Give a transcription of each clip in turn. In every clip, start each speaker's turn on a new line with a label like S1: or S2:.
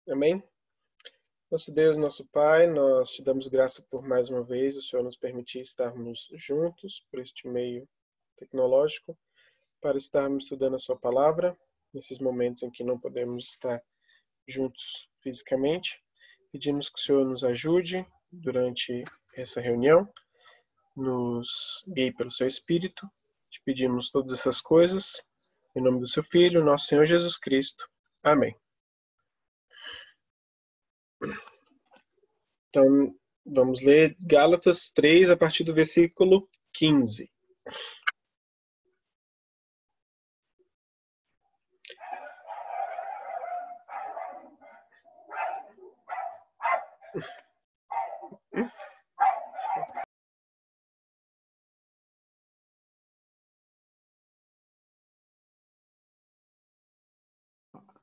S1: Amém? Nosso Deus, nosso Pai, nós te damos graça por mais uma vez o Senhor nos permitir estarmos juntos por este meio tecnológico para estarmos estudando a sua palavra nesses momentos em que não podemos estar juntos fisicamente. Pedimos que o Senhor nos ajude durante essa reunião, nos guie pelo seu Espírito. Te pedimos todas essas coisas em nome do seu Filho, nosso Senhor Jesus Cristo. Amém. Então, vamos ler Gálatas 3, a partir do versículo 15.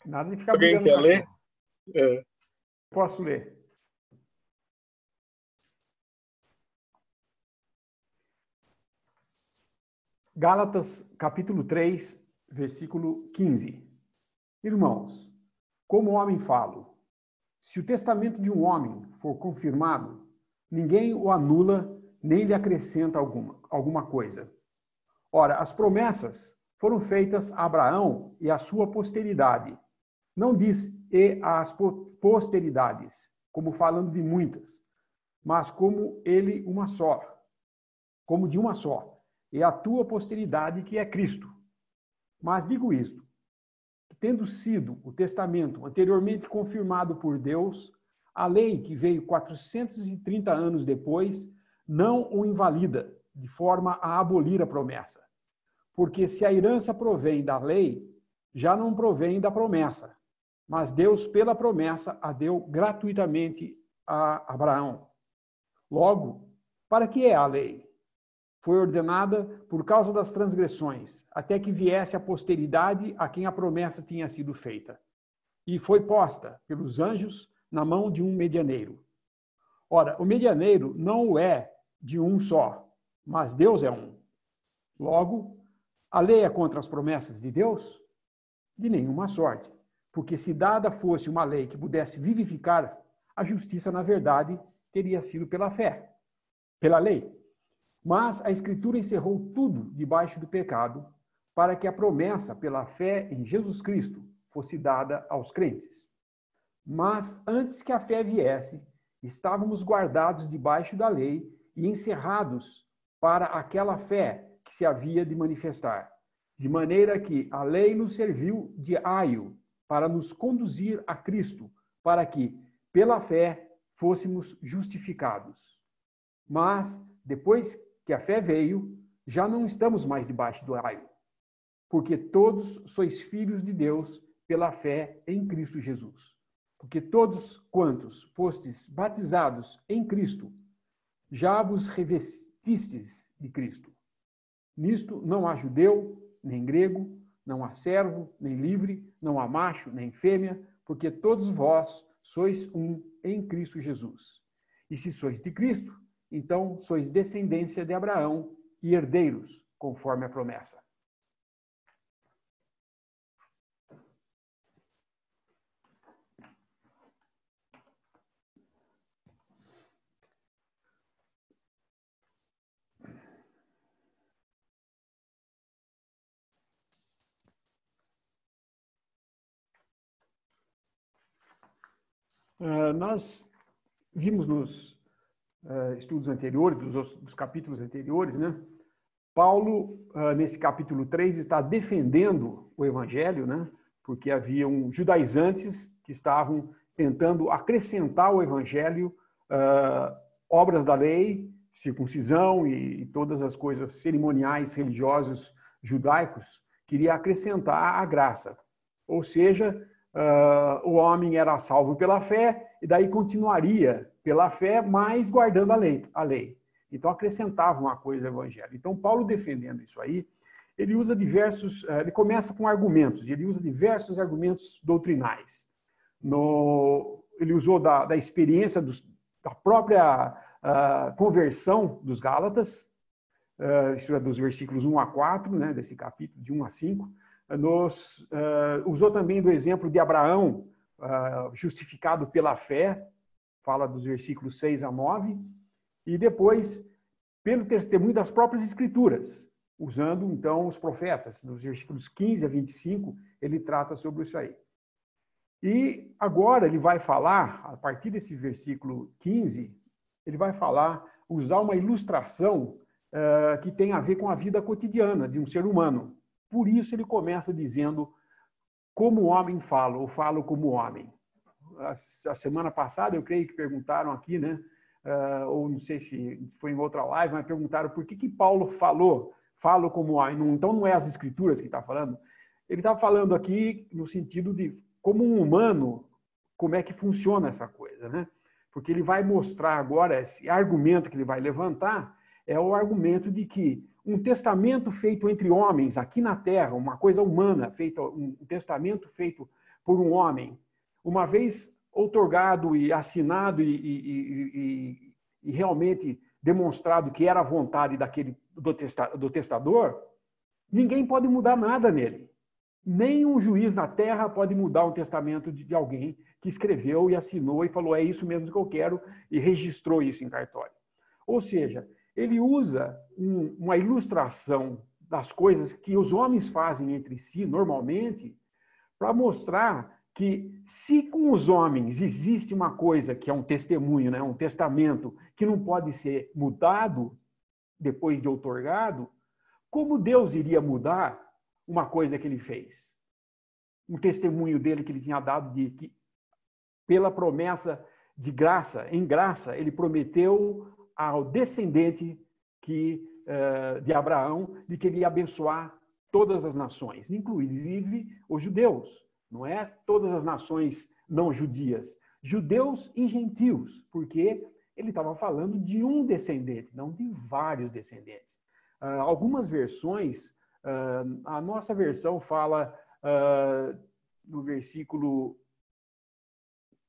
S2: Nada de ficar
S1: Alguém
S2: brigando
S1: quer ler?
S2: Posso ler. Gálatas, capítulo 3, versículo 15. Irmãos, como homem falo, se o testamento de um homem for confirmado, ninguém o anula nem lhe acrescenta alguma coisa. Ora, as promessas foram feitas a Abraão e à sua posteridade. Não diz e às posteridades, como falando de muitas, mas como ele uma só, como de uma só, e a tua posteridade que é Cristo. Mas digo isto, que tendo sido o testamento anteriormente confirmado por Deus, a lei que veio 430 anos depois não o invalida, de forma a abolir a promessa. Porque se a herança provém da lei, já não provém da promessa, mas Deus, pela promessa, a deu gratuitamente a Abraão. Logo, para que é a lei? Foi ordenada por causa das transgressões, até que viesse a posteridade a quem a promessa tinha sido feita. E foi posta pelos anjos na mão de um medianeiro. Ora, o medianeiro não o é de um só, mas Deus é um. Logo, a lei é contra as promessas de Deus? De nenhuma sorte, porque se dada fosse uma lei que pudesse vivificar, a justiça, na verdade, teria sido pela fé, pela lei. Mas a Escritura encerrou tudo debaixo do pecado, para que a promessa pela fé em Jesus Cristo fosse dada aos crentes. Mas antes que a fé viesse, estávamos guardados debaixo da lei e encerrados para aquela fé que se havia de manifestar, de maneira que a lei nos serviu de aio para nos conduzir a Cristo, para que, pela fé, fôssemos justificados. Mas, depois que a fé veio, já não estamos mais debaixo do aio, porque todos sois filhos de Deus pela fé em Cristo Jesus. Porque todos quantos fostes batizados em Cristo, já vos revestistes de Cristo. Nisto não há judeu, nem grego, não há servo, nem livre, não há macho, nem fêmea, porque todos vós sois um em Cristo Jesus. E se sois de Cristo, então sois descendência de Abraão e herdeiros, conforme a promessa. Nós vimos nos estudos anteriores, dos capítulos anteriores, né? Paulo, nesse capítulo 3, está defendendo o evangelho, né? Porque haviam judaizantes que estavam tentando acrescentar o evangelho obras da lei, circuncisão e todas as coisas cerimoniais religiosos judaicos, queria acrescentar a graça. Ou seja, o homem era salvo pela fé e daí continuaria pela fé, mas guardando a lei. Então acrescentava uma coisa ao evangelho. Então Paulo, defendendo isso aí, ele usa ele começa com argumentos, ele usa diversos argumentos doutrinais. Ele usou da experiência da própria conversão dos Gálatas, isso é dos versículos 1 a 4, né, desse capítulo, de 1 a 5. Usou também do exemplo de Abraão, justificado pela fé, fala dos versículos 6 a 9, e depois, pelo testemunho das próprias Escrituras, usando, então, os profetas. Dos versículos 15 a 25, ele trata sobre isso aí. E agora ele vai falar, a partir desse versículo 15, ele vai falar, usar uma ilustração que tem a ver com a vida cotidiana de um ser humano. Por isso ele começa dizendo, como homem falo, ou falo como homem. A semana passada, eu creio que perguntaram aqui, né? Ou não sei se foi em outra live, mas perguntaram por que Paulo falo como homem. Então não é as Escrituras que está falando. Ele está falando aqui no sentido de, como um humano, como é que funciona essa coisa, né? Porque ele vai mostrar agora, esse argumento que ele vai levantar, é o argumento de que um testamento feito entre homens aqui na Terra, uma coisa humana, um testamento feito por um homem, uma vez outorgado e assinado e realmente demonstrado que era a vontade do testador, ninguém pode mudar nada nele. Nem um juiz na Terra pode mudar um testamento de alguém que escreveu e assinou e falou, é isso mesmo que eu quero, e registrou isso em cartório. Ou seja, ele usa uma ilustração das coisas que os homens fazem entre si, normalmente, para mostrar que, se com os homens existe uma coisa que é um testemunho, né, um testamento, que não pode ser mudado depois de outorgado, como Deus iria mudar uma coisa que ele fez? Um testemunho dele que ele tinha dado de que, pela promessa de graça, em graça, ele prometeu ao descendente de Abraão de que ele ia abençoar todas as nações, inclusive os judeus. Não é todas as nações não judias, judeus e gentios, porque ele estava falando de um descendente, não de vários descendentes. Algumas versões, a nossa versão fala no versículo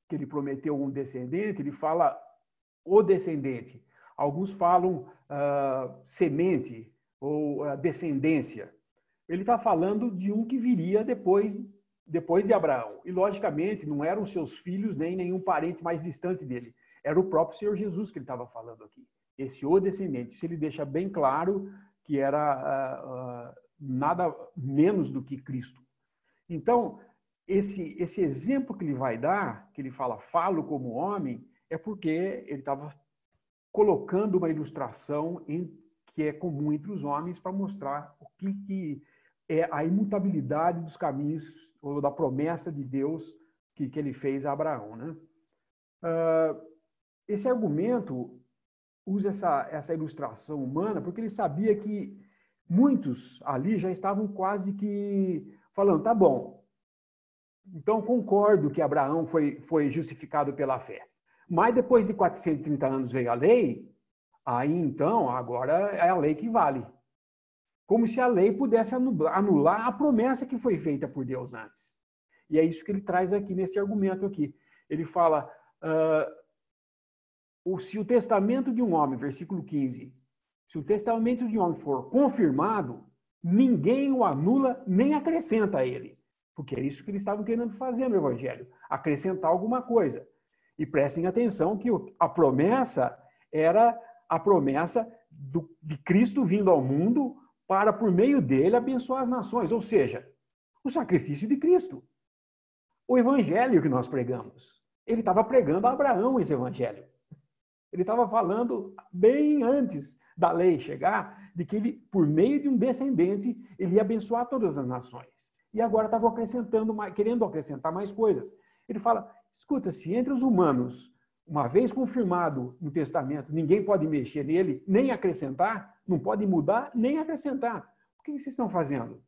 S2: que ele prometeu um descendente, ele fala o descendente. Alguns falam semente ou descendência. Ele está falando de um que viria depois de Abraão. E, logicamente, não eram seus filhos nem nenhum parente mais distante dele. Era o próprio Senhor Jesus que ele estava falando aqui. Esse o descendente. Isso ele deixa bem claro que era nada menos do que Cristo. Então, esse exemplo que ele vai dar, que ele fala, falo como homem, é porque ele estava colocando uma ilustração que é comum entre os homens para mostrar o que é a imutabilidade dos caminhos ou da promessa de Deus que ele fez a Abraão, né? Esse argumento usa essa ilustração humana porque ele sabia que muitos ali já estavam quase que falando, tá bom, então concordo que Abraão foi justificado pela fé. Mas depois de 430 anos veio a lei, aí então, agora é a lei que vale. Como se a lei pudesse anular a promessa que foi feita por Deus antes. E é isso que ele traz aqui nesse argumento aqui. Ele fala, se o testamento de um homem, versículo 15, se o testamento de um homem for confirmado, ninguém o anula nem acrescenta a ele. Porque é isso que eles estavam querendo fazer no Evangelho, acrescentar alguma coisa. E prestem atenção que a promessa era a promessa de Cristo vindo ao mundo para, por meio dele, abençoar as nações. Ou seja, o sacrifício de Cristo. O evangelho que nós pregamos. Ele estava pregando a Abraão esse evangelho. Ele estava falando bem antes da lei chegar, de que ele, por meio de um descendente, ele ia abençoar todas as nações. E agora estava querendo acrescentar mais coisas. Ele fala, escuta, se entre os humanos, uma vez confirmado no testamento, ninguém pode mexer nele, nem acrescentar, não pode mudar, nem acrescentar. O que vocês estão fazendo?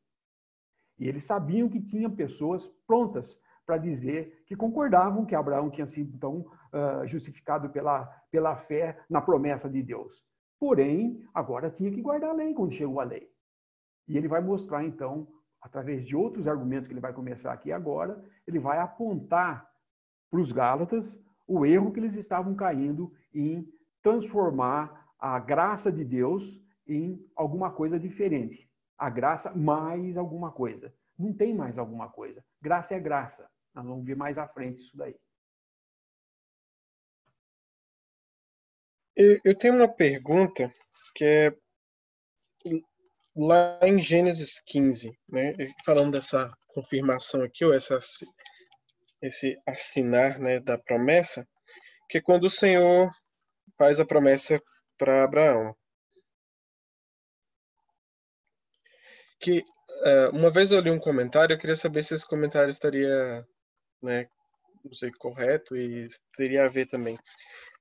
S2: E eles sabiam que tinha pessoas prontas para dizer que concordavam que Abraão tinha sido, então, justificado pela fé na promessa de Deus. Porém, agora tinha que guardar a lei quando chegou a lei. E ele vai mostrar, então, através de outros argumentos que ele vai começar aqui agora, ele vai apontar para os Gálatas o erro que eles estavam caindo em transformar a graça de Deus em alguma coisa diferente. A graça mais alguma coisa. Não tem mais alguma coisa. Graça é graça. Nós vamos ver mais à frente isso daí.
S1: Eu tenho uma pergunta que é lá em Gênesis 15, né? Falando dessa confirmação aqui, ou esse assinar, né, da promessa, que é quando o Senhor faz a promessa para Abraão. Que uma vez eu li um comentário, eu queria saber se esse comentário estaria, né, não sei, correto e teria a ver também.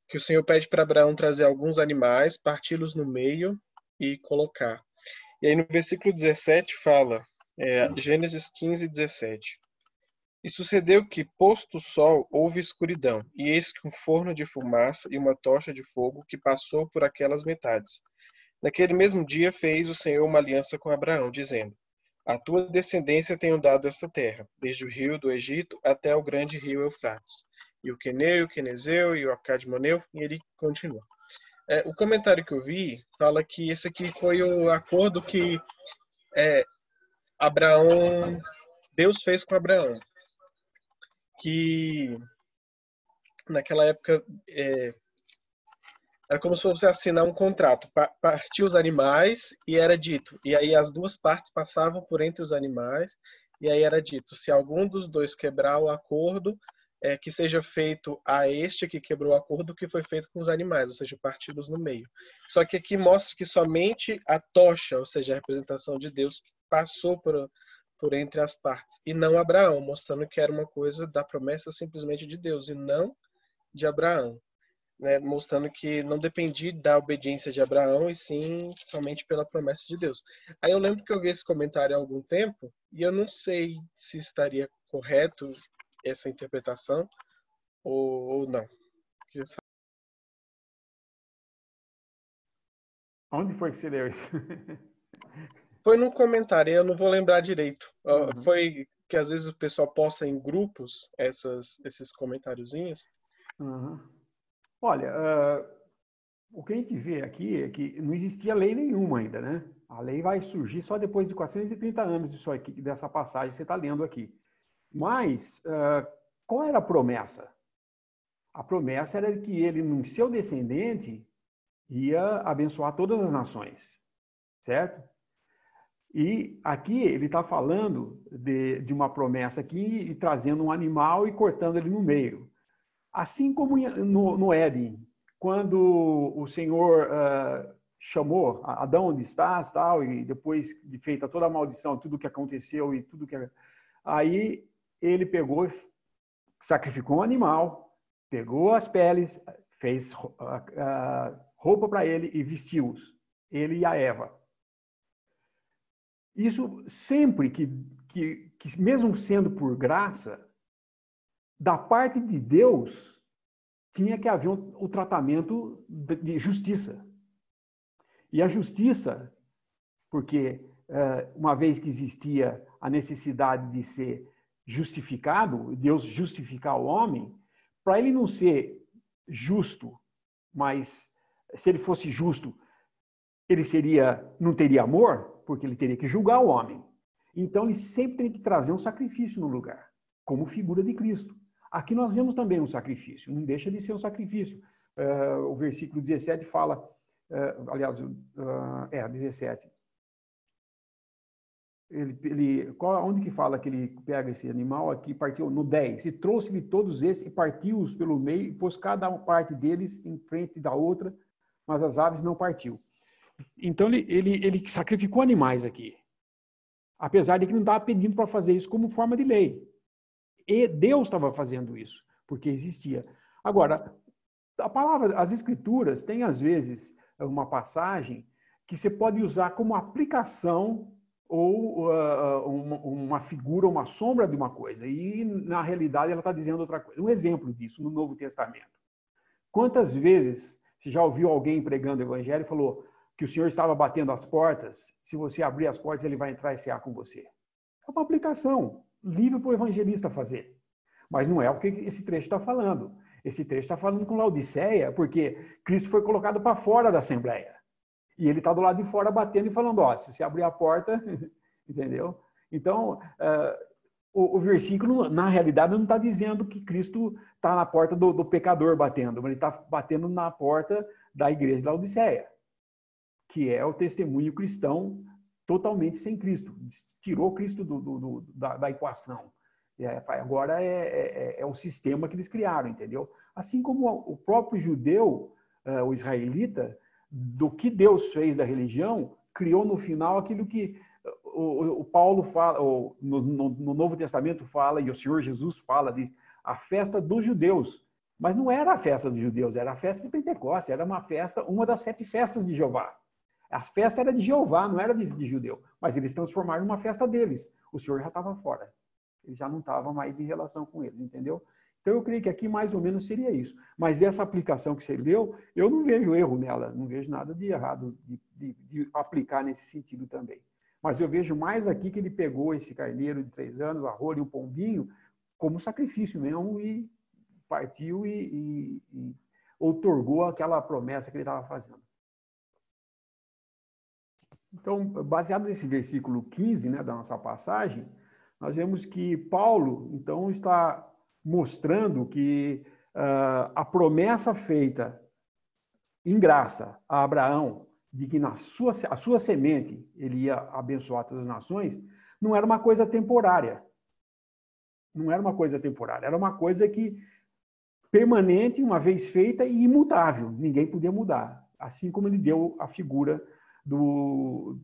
S1: Que o Senhor pede para Abraão trazer alguns animais, parti-los no meio e colocar. E aí no versículo 17 fala, Gênesis 15, 17. E sucedeu que, posto o sol, houve escuridão, e eis que um forno de fumaça e uma tocha de fogo que passou por aquelas metades. Naquele mesmo dia fez o Senhor uma aliança com Abraão, dizendo: A tua descendência tenho dado esta terra, desde o rio do Egito até o grande rio Eufrates. E o Queneu, o Quenezeu e o Acadmoneu, e ele continua. O comentário que eu vi fala que esse aqui foi o acordo que Deus fez com Abraão. Que naquela época era como se fosse assinar um contrato. Partir os animais e era dito. E aí as duas partes passavam por entre os animais e aí era dito: se algum dos dois quebrar o acordo, que seja feito a este que quebrou o acordo que foi feito com os animais, ou seja, partidos no meio. Só que aqui mostra que somente a tocha, ou seja, a representação de Deus, passou por entre as partes, e não Abraão, mostrando que era uma coisa da promessa simplesmente de Deus, e não de Abraão, né? Mostrando que não dependia da obediência de Abraão, e sim somente pela promessa de Deus. Aí eu lembro que eu vi esse comentário há algum tempo, e eu não sei se estaria correto essa interpretação ou não.
S2: Onde foi que você leu isso?
S1: Foi num comentário, eu não vou lembrar direito.
S2: Uhum.
S1: Foi que às vezes o pessoal posta em grupos esses comentáriozinhos.
S2: Uhum. Olha, o que a gente vê aqui é que não existia lei nenhuma ainda, né? A lei vai surgir só depois de 430 anos disso aqui, dessa passagem que você está lendo aqui. Mas, qual era a promessa? A promessa era que ele, no seu descendente, ia abençoar todas as nações, certo? E aqui ele está falando de uma promessa aqui e trazendo um animal e cortando ele no meio. Assim como no Éden, quando o Senhor chamou Adão, onde estás, tal, e depois de feita toda a maldição, tudo que aconteceu e tudo que... Aí ele pegou, sacrificou um animal, pegou as peles, fez roupa para ele e vestiu-os, ele e a Eva. Isso sempre que mesmo sendo por graça, da parte de Deus, tinha que haver o tratamento de justiça. E a justiça, porque uma vez que existia a necessidade de ser justificado, Deus justificar o homem, para ele não ser justo, mas se ele fosse justo, ele não teria amor, porque ele teria que julgar o homem. Então ele sempre tem que trazer um sacrifício no lugar, como figura de Cristo. Aqui nós vemos também um sacrifício, não deixa de ser um sacrifício. O versículo 17 fala, aliás, 17. Onde que fala que ele pega esse animal aqui, partiu no 10, e trouxe-lhe todos esses e partiu-os pelo meio e pôs cada parte deles em frente da outra, mas as aves não partiu. Então ele sacrificou animais aqui, apesar de que não estava pedindo para fazer isso como forma de lei. E Deus estava fazendo isso, porque existia. Agora, as escrituras têm às vezes uma passagem que você pode usar como aplicação ou uma figura, uma sombra de uma coisa, e na realidade ela está dizendo outra coisa. Um exemplo disso no Novo Testamento. Quantas vezes você já ouviu alguém pregando o evangelho e falou que o Senhor estava batendo as portas, se você abrir as portas ele vai entrar e cear com você? É uma aplicação livre para o evangelista fazer. Mas não é o que esse trecho está falando. Esse trecho está falando com Laodiceia, porque Cristo foi colocado para fora da Assembleia. E ele está do lado de fora batendo e falando, se você abrir a porta, entendeu? Então, o versículo, na realidade, não está dizendo que Cristo está na porta do pecador batendo, mas ele está batendo na porta da igreja da Laodiceia, que é o testemunho cristão totalmente sem Cristo. Tirou Cristo da equação. Agora é o sistema que eles criaram, entendeu? Assim como o próprio judeu, o israelita, do que Deus fez da religião, criou no final aquilo que o Paulo fala, no Novo Testamento fala, e o Senhor Jesus fala, diz, a festa dos judeus. Mas não era a festa dos judeus, era a festa de Pentecostes, era uma das 7 festas de Jeová. A festa era de Jeová, não era de judeu. Mas eles transformaram numa festa deles. O Senhor já estava fora. Ele já não estava mais em relação com eles, entendeu? Então, eu creio que aqui mais ou menos seria isso. Mas essa aplicação que você leu, eu não vejo erro nela, não vejo nada de errado de aplicar nesse sentido também. Mas eu vejo mais aqui que ele pegou esse carneiro de 3 anos, a rola e o pombinho, como sacrifício mesmo, e partiu e outorgou aquela promessa que ele estava fazendo. Então, baseado nesse versículo 15, né, da nossa passagem, nós vemos que Paulo, então, está mostrando que a promessa feita em graça a Abraão, de que a sua semente ele ia abençoar todas as nações, não era uma coisa temporária. Não era uma coisa temporária, era uma coisa que permanente, uma vez feita e imutável. Ninguém podia mudar. Assim como ele deu a figura do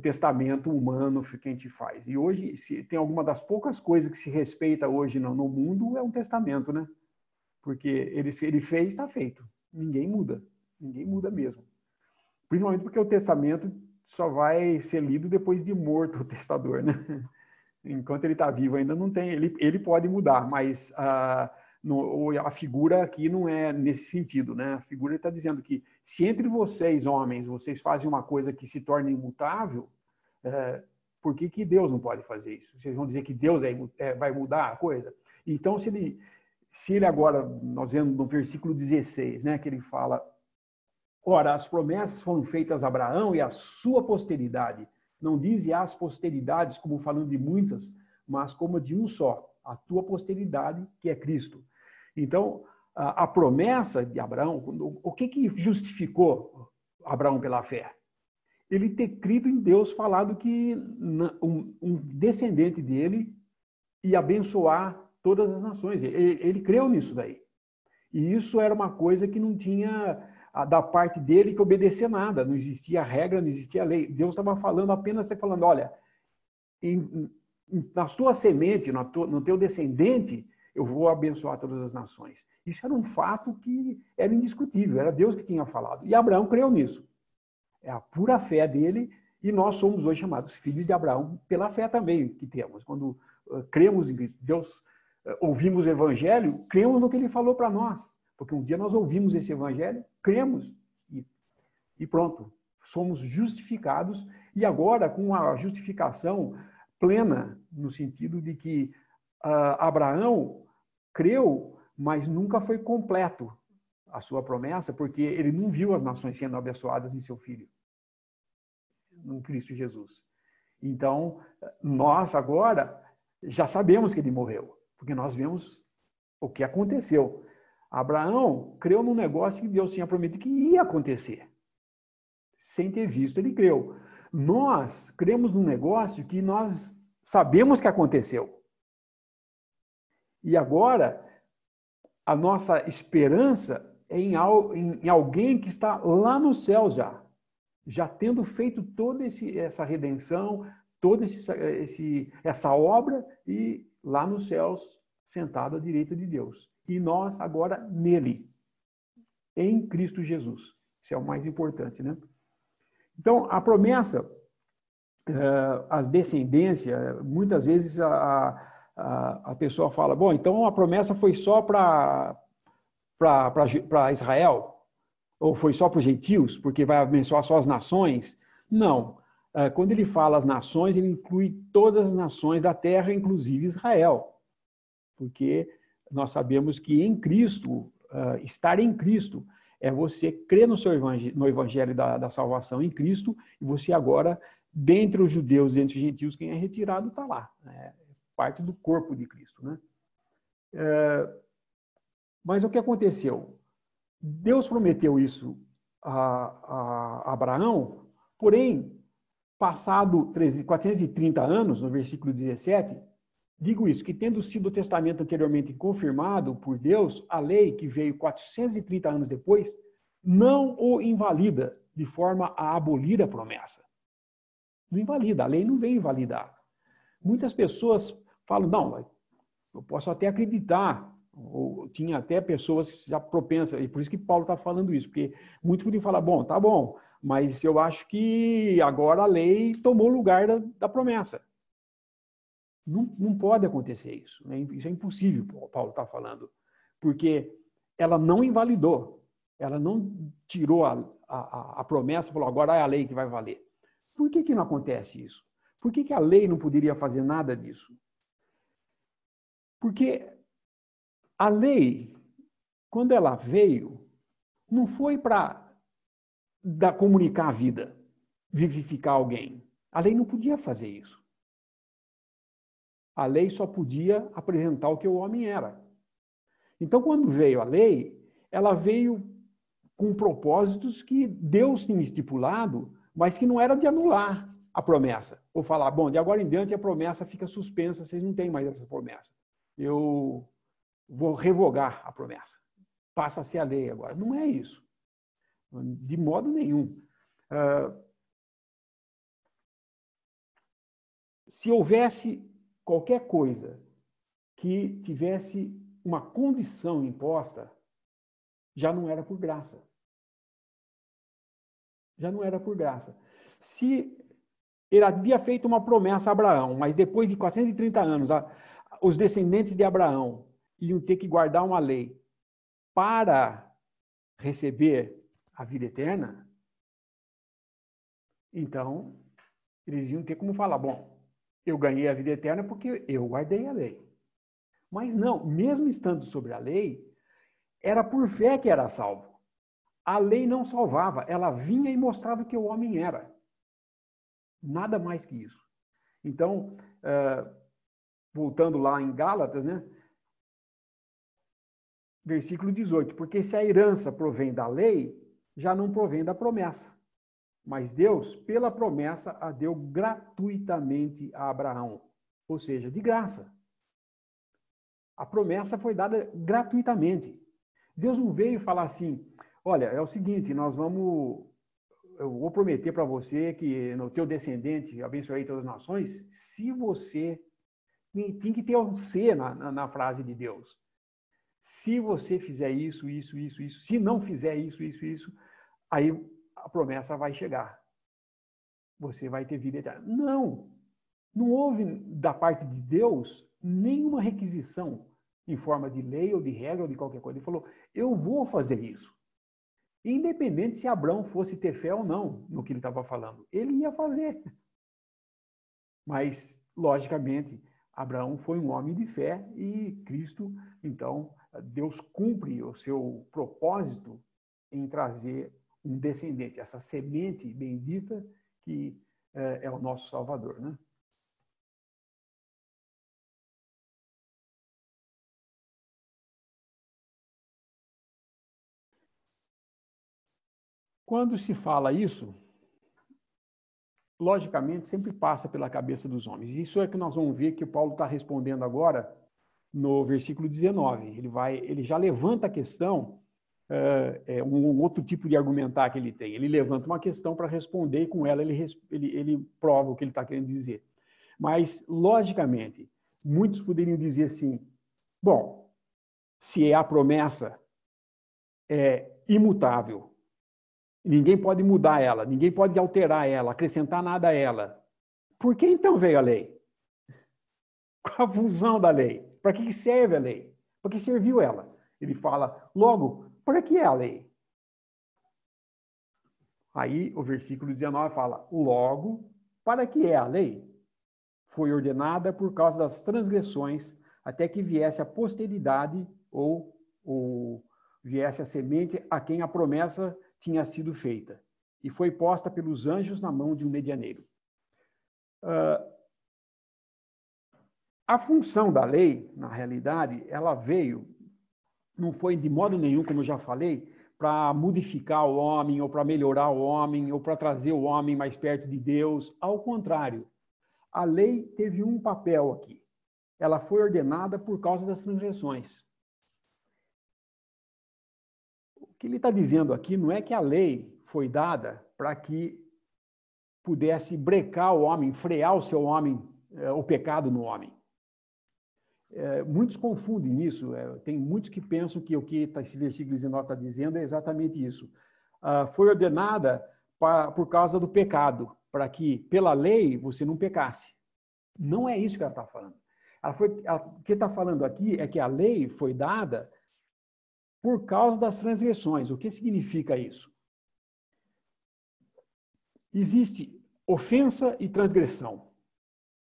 S2: testamento humano que a gente faz. E hoje, se tem alguma das poucas coisas que se respeita hoje no mundo, é um testamento, né? Porque ele fez, está feito. Ninguém muda mesmo. Principalmente porque o testamento só vai ser lido depois de morto o testador, né? Enquanto ele está vivo ainda não tem, ele pode mudar, mas a figura aqui não é nesse sentido, né? A figura está dizendo que se entre vocês, homens, vocês fazem uma coisa que se torna imutável, por que Deus não pode fazer isso? Vocês vão dizer que Deus vai mudar a coisa? Então, se ele agora, nós vemos no versículo 16, né, que ele fala, ora, as promessas foram feitas a Abraão e à sua posteridade. Não diz e às posteridades, como falando de muitas, mas como de um só, a tua posteridade, que é Cristo. Então, a promessa de Abraão, o que justificou Abraão pela fé? Ele ter crido em Deus, falado que um descendente dele ia abençoar todas as nações. Ele creu nisso daí. E isso era uma coisa que não tinha da parte dele que obedecer nada. Não existia regra, não existia lei. Deus estava falando apenas, falando, olha, na tua semente, no teu descendente, eu vou abençoar todas as nações. Isso era um fato que era indiscutível, era Deus que tinha falado. E Abraão creu nisso. É a pura fé dele, e nós somos hoje chamados filhos de Abraão pela fé também que temos. Quando cremos em Cristo, ouvimos o Evangelho, cremos no que ele falou para nós. Porque um dia nós ouvimos esse Evangelho, cremos e pronto. Somos justificados, e agora com a justificação plena, no sentido de que Abraão creu, mas nunca foi completo a sua promessa, porque ele não viu as nações sendo abençoadas em seu filho, em Cristo Jesus. Então, nós agora já sabemos que ele morreu, porque nós vemos o que aconteceu. Abraão creu num negócio que Deus tinha prometido que ia acontecer. Sem ter visto, ele creu. Nós cremos num negócio que nós sabemos que aconteceu. E agora, a nossa esperança é em alguém que está lá no céu já tendo feito toda essa redenção, toda essa obra, e lá nos céus, sentado à direita de Deus. E nós agora nele, em Cristo Jesus. Isso é o mais importante, né? Então, a promessa, as descendências, muitas vezes a pessoa fala, bom, então a promessa foi só para Israel? Ou foi só para os gentios, porque vai abençoar só as nações? Não. Quando ele fala as nações, ele inclui todas as nações da terra, inclusive Israel. Porque nós sabemos que em Cristo, estar em Cristo, é você crer no evangelho da salvação em Cristo, e você agora dentre os judeus, dentre os gentios, quem é retirado está lá. É parte do corpo de Cristo, né? Mas o que aconteceu? Deus prometeu isso a Abraão, porém, passado 430 anos, no versículo 17, digo isso, que tendo sido o testamento anteriormente confirmado por Deus, a lei que veio 430 anos depois, não o invalida de forma a abolir a promessa. Não invalida, a lei não veio invalidar. Muitas pessoas falam, não, eu posso até acreditar, ou tinha até pessoas já propensas, e por isso que Paulo está falando isso, porque muitos podiam falar, bom, tá bom, mas eu acho que agora a lei tomou o lugar da promessa. Não pode acontecer isso, né? Isso é impossível, Paulo está falando, porque ela não invalidou, ela não tirou a promessa e falou, agora é a lei que vai valer. Por que não acontece isso? Por que a lei não poderia fazer nada disso? Porque a lei, quando ela veio, não foi para comunicar a vida, vivificar alguém. A lei não podia fazer isso. A lei só podia apresentar o que o homem era. Então, quando veio a lei, ela veio com propósitos que Deus tinha estipulado, mas que não era de anular a promessa. Ou falar, bom, de agora em diante a promessa fica suspensa, vocês não têm mais essa promessa. Eu vou revogar a promessa. Passa a ser a lei agora. Não é isso. De modo nenhum. Se houvesse qualquer coisa que tivesse uma condição imposta, já não era por graça. Já não era por graça. Se ele havia feito uma promessa a Abraão, mas depois de 430 anos, os descendentes de Abraão iam ter que guardar uma lei para receber a vida eterna, então eles iam ter como falar, bom, eu ganhei a vida eterna porque eu guardei a lei. Mas não, mesmo estando sobre a lei, era por fé que era salvo. A lei não salvava, ela vinha e mostrava que o homem era. Nada mais que isso. Então, voltando lá em Gálatas, né? Versículo 18. Porque se a herança provém da lei, já não provém da promessa. Mas Deus, pela promessa, a deu gratuitamente a Abraão. Ou seja, de graça. A promessa foi dada gratuitamente. Deus não veio falar assim, olha, é o seguinte, eu vou prometer para você que no teu descendente abençoarei todas as nações, se você, tem que ter um se na frase de Deus. Se você fizer isso, isso, isso, isso, se não fizer isso, isso, isso, aí a promessa vai chegar. Você vai ter vida eterna. Não houve da parte de Deus nenhuma requisição em forma de lei ou de regra ou de qualquer coisa. Ele falou, eu vou fazer isso. Independente se Abraão fosse ter fé ou não no que ele estava falando. Ele ia fazer. Mas, logicamente, Abraão foi um homem de fé e Cristo, então, Deus cumpre o seu propósito em trazer um descendente, essa semente bendita que é o nosso Salvador, né? Quando se fala isso, logicamente, sempre passa pela cabeça dos homens. Isso é que nós vamos ver que o Paulo está respondendo agora no versículo 19. Ele já levanta a questão, um outro tipo de argumentar que ele tem. Ele levanta uma questão para responder e com ela ele prova o que ele está querendo dizer. Mas, logicamente, muitos poderiam dizer assim, bom, se a promessa é imutável, ninguém pode mudar ela, ninguém pode alterar ela, acrescentar nada a ela. Por que então veio a lei? Qual a função da lei? Para que serve a lei? Para que serviu ela? Ele fala, logo, para que é a lei? Aí o versículo 19 fala, logo, para que é a lei? Foi ordenada por causa das transgressões, até que viesse a posteridade ou viesse a semente a quem a promessa tinha sido feita, e foi posta pelos anjos na mão de um medianeiro. A função da lei, na realidade, ela veio, não foi de modo nenhum, como eu já falei, para modificar o homem, ou para melhorar o homem, ou para trazer o homem mais perto de Deus. Ao contrário, a lei teve um papel aqui. Ela foi ordenada por causa das transgressões. O que ele está dizendo aqui não é que a lei foi dada para que pudesse brecar o homem, frear o seu homem, o pecado no homem. Muitos confundem isso. Tem muitos que pensam que o que esse versículo 19 está dizendo é exatamente isso. Foi ordenada por causa do pecado, para que, pela lei, você não pecasse. Não é isso que ela está falando. O que está falando aqui é que a lei foi dada por causa das transgressões. O que significa isso? Existe ofensa e transgressão.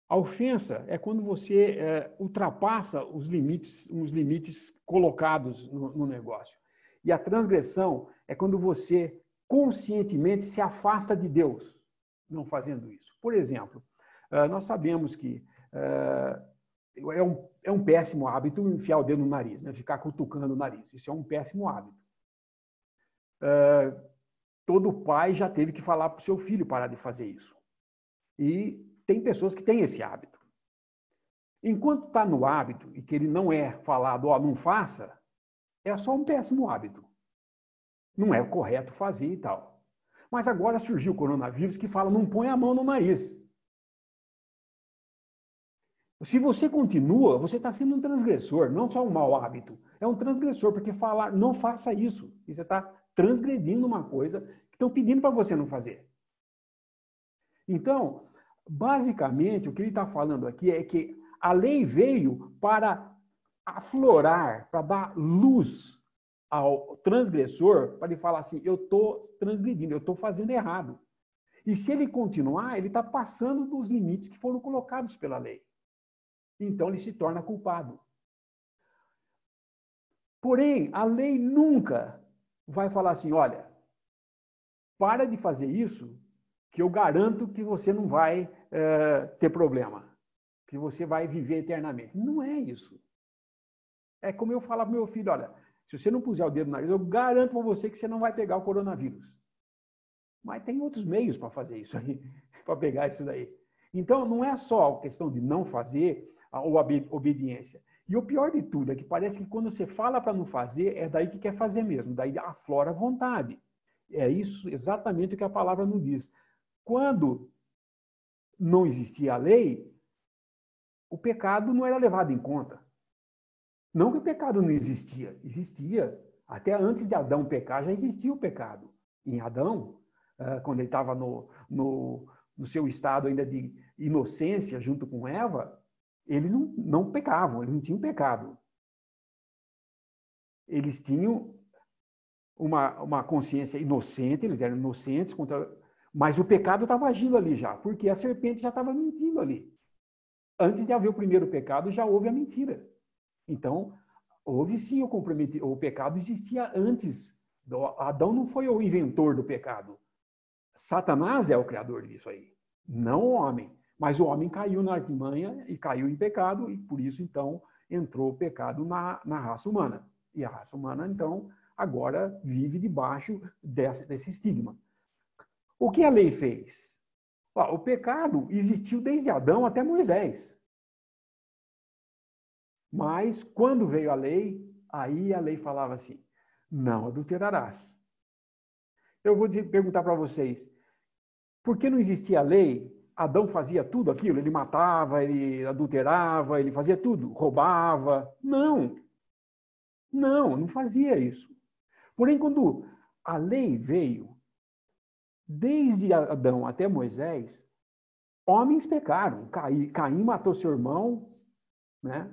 S2: A ofensa é quando você ultrapassa os limites colocados no negócio. E a transgressão é quando você conscientemente se afasta de Deus, não fazendo isso. Por exemplo, nós sabemos que é um péssimo hábito enfiar o dedo no nariz, né? Ficar cutucando o nariz. Isso é um péssimo hábito. Todo pai já teve que falar para o seu filho parar de fazer isso. E tem pessoas que têm esse hábito. Enquanto está no hábito e que ele não é falado, não faça, é só um péssimo hábito. Não é correto fazer e tal. Mas agora surgiu o coronavírus que fala, não põe a mão no nariz. Se você continua, você está sendo um transgressor, não só um mau hábito. É um transgressor, porque falar, não faça isso. E você está transgredindo uma coisa que estão pedindo para você não fazer. Então, basicamente, o que ele está falando aqui é que a lei veio para aflorar, para dar luz ao transgressor, para ele falar assim, eu estou transgredindo, eu estou fazendo errado. E se ele continuar, ele está passando dos limites que foram colocados pela lei. Então, ele se torna culpado. Porém, a lei nunca vai falar assim, olha, para de fazer isso, que eu garanto que você não vai ter problema, que você vai viver eternamente. Não é isso. É como eu falo para meu filho, olha, se você não puser o dedo no nariz, eu garanto para você que você não vai pegar o coronavírus. Mas tem outros meios para fazer isso aí, para pegar isso daí. Então, não é só a questão de não fazer ou obediência. E o pior de tudo é que parece que quando você fala para não fazer, é daí que quer fazer mesmo, daí aflora a vontade. É isso exatamente o que a palavra nos diz. Quando não existia a lei, o pecado não era levado em conta. Não que o pecado não existia, existia. Até antes de Adão pecar, já existia o pecado. Em Adão, quando ele estava no seu estado ainda de inocência, junto com Eva, eles não pecavam, eles não tinham pecado. Eles tinham uma consciência inocente, eles eram inocentes, mas o pecado estava agindo ali já, porque a serpente já estava mentindo ali. Antes de haver o primeiro pecado, já houve a mentira. Então, houve sim o pecado existia antes. Adão não foi o inventor do pecado. Satanás é o criador disso aí, não o homem. Mas o homem caiu na artimanha e caiu em pecado, e por isso, então, entrou o pecado na raça humana. E a raça humana, então, agora vive debaixo desse estigma. O que a lei fez? O pecado existiu desde Adão até Moisés. Mas, quando veio a lei, aí a lei falava assim, não adulterarás. Eu vou perguntar para vocês, por que não existia a lei? Adão fazia tudo aquilo? Ele matava, ele adulterava, ele fazia tudo, roubava. Não, não fazia isso. Porém, quando a lei veio, desde Adão até Moisés, homens pecaram. Caim matou seu irmão, né?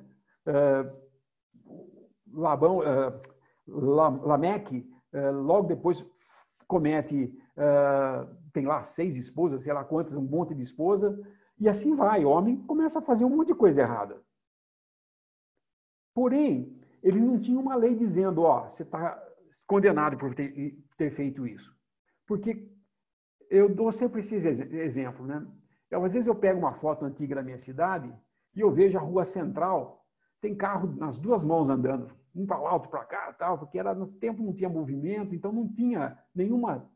S2: Lameque, logo depois comete, tem lá 6 esposas, sei lá quantas, um monte de esposa, e assim vai. O homem começa a fazer um monte de coisa errada. Porém, ele não tinha uma lei dizendo, você está condenado por ter feito isso. Porque eu dou sempre esse exemplo, né? Às vezes eu pego uma foto antiga da minha cidade e eu vejo a rua central, tem carro nas duas mãos andando, um para lá, outro para cá, tal, porque era, no tempo não tinha movimento, então não tinha nenhuma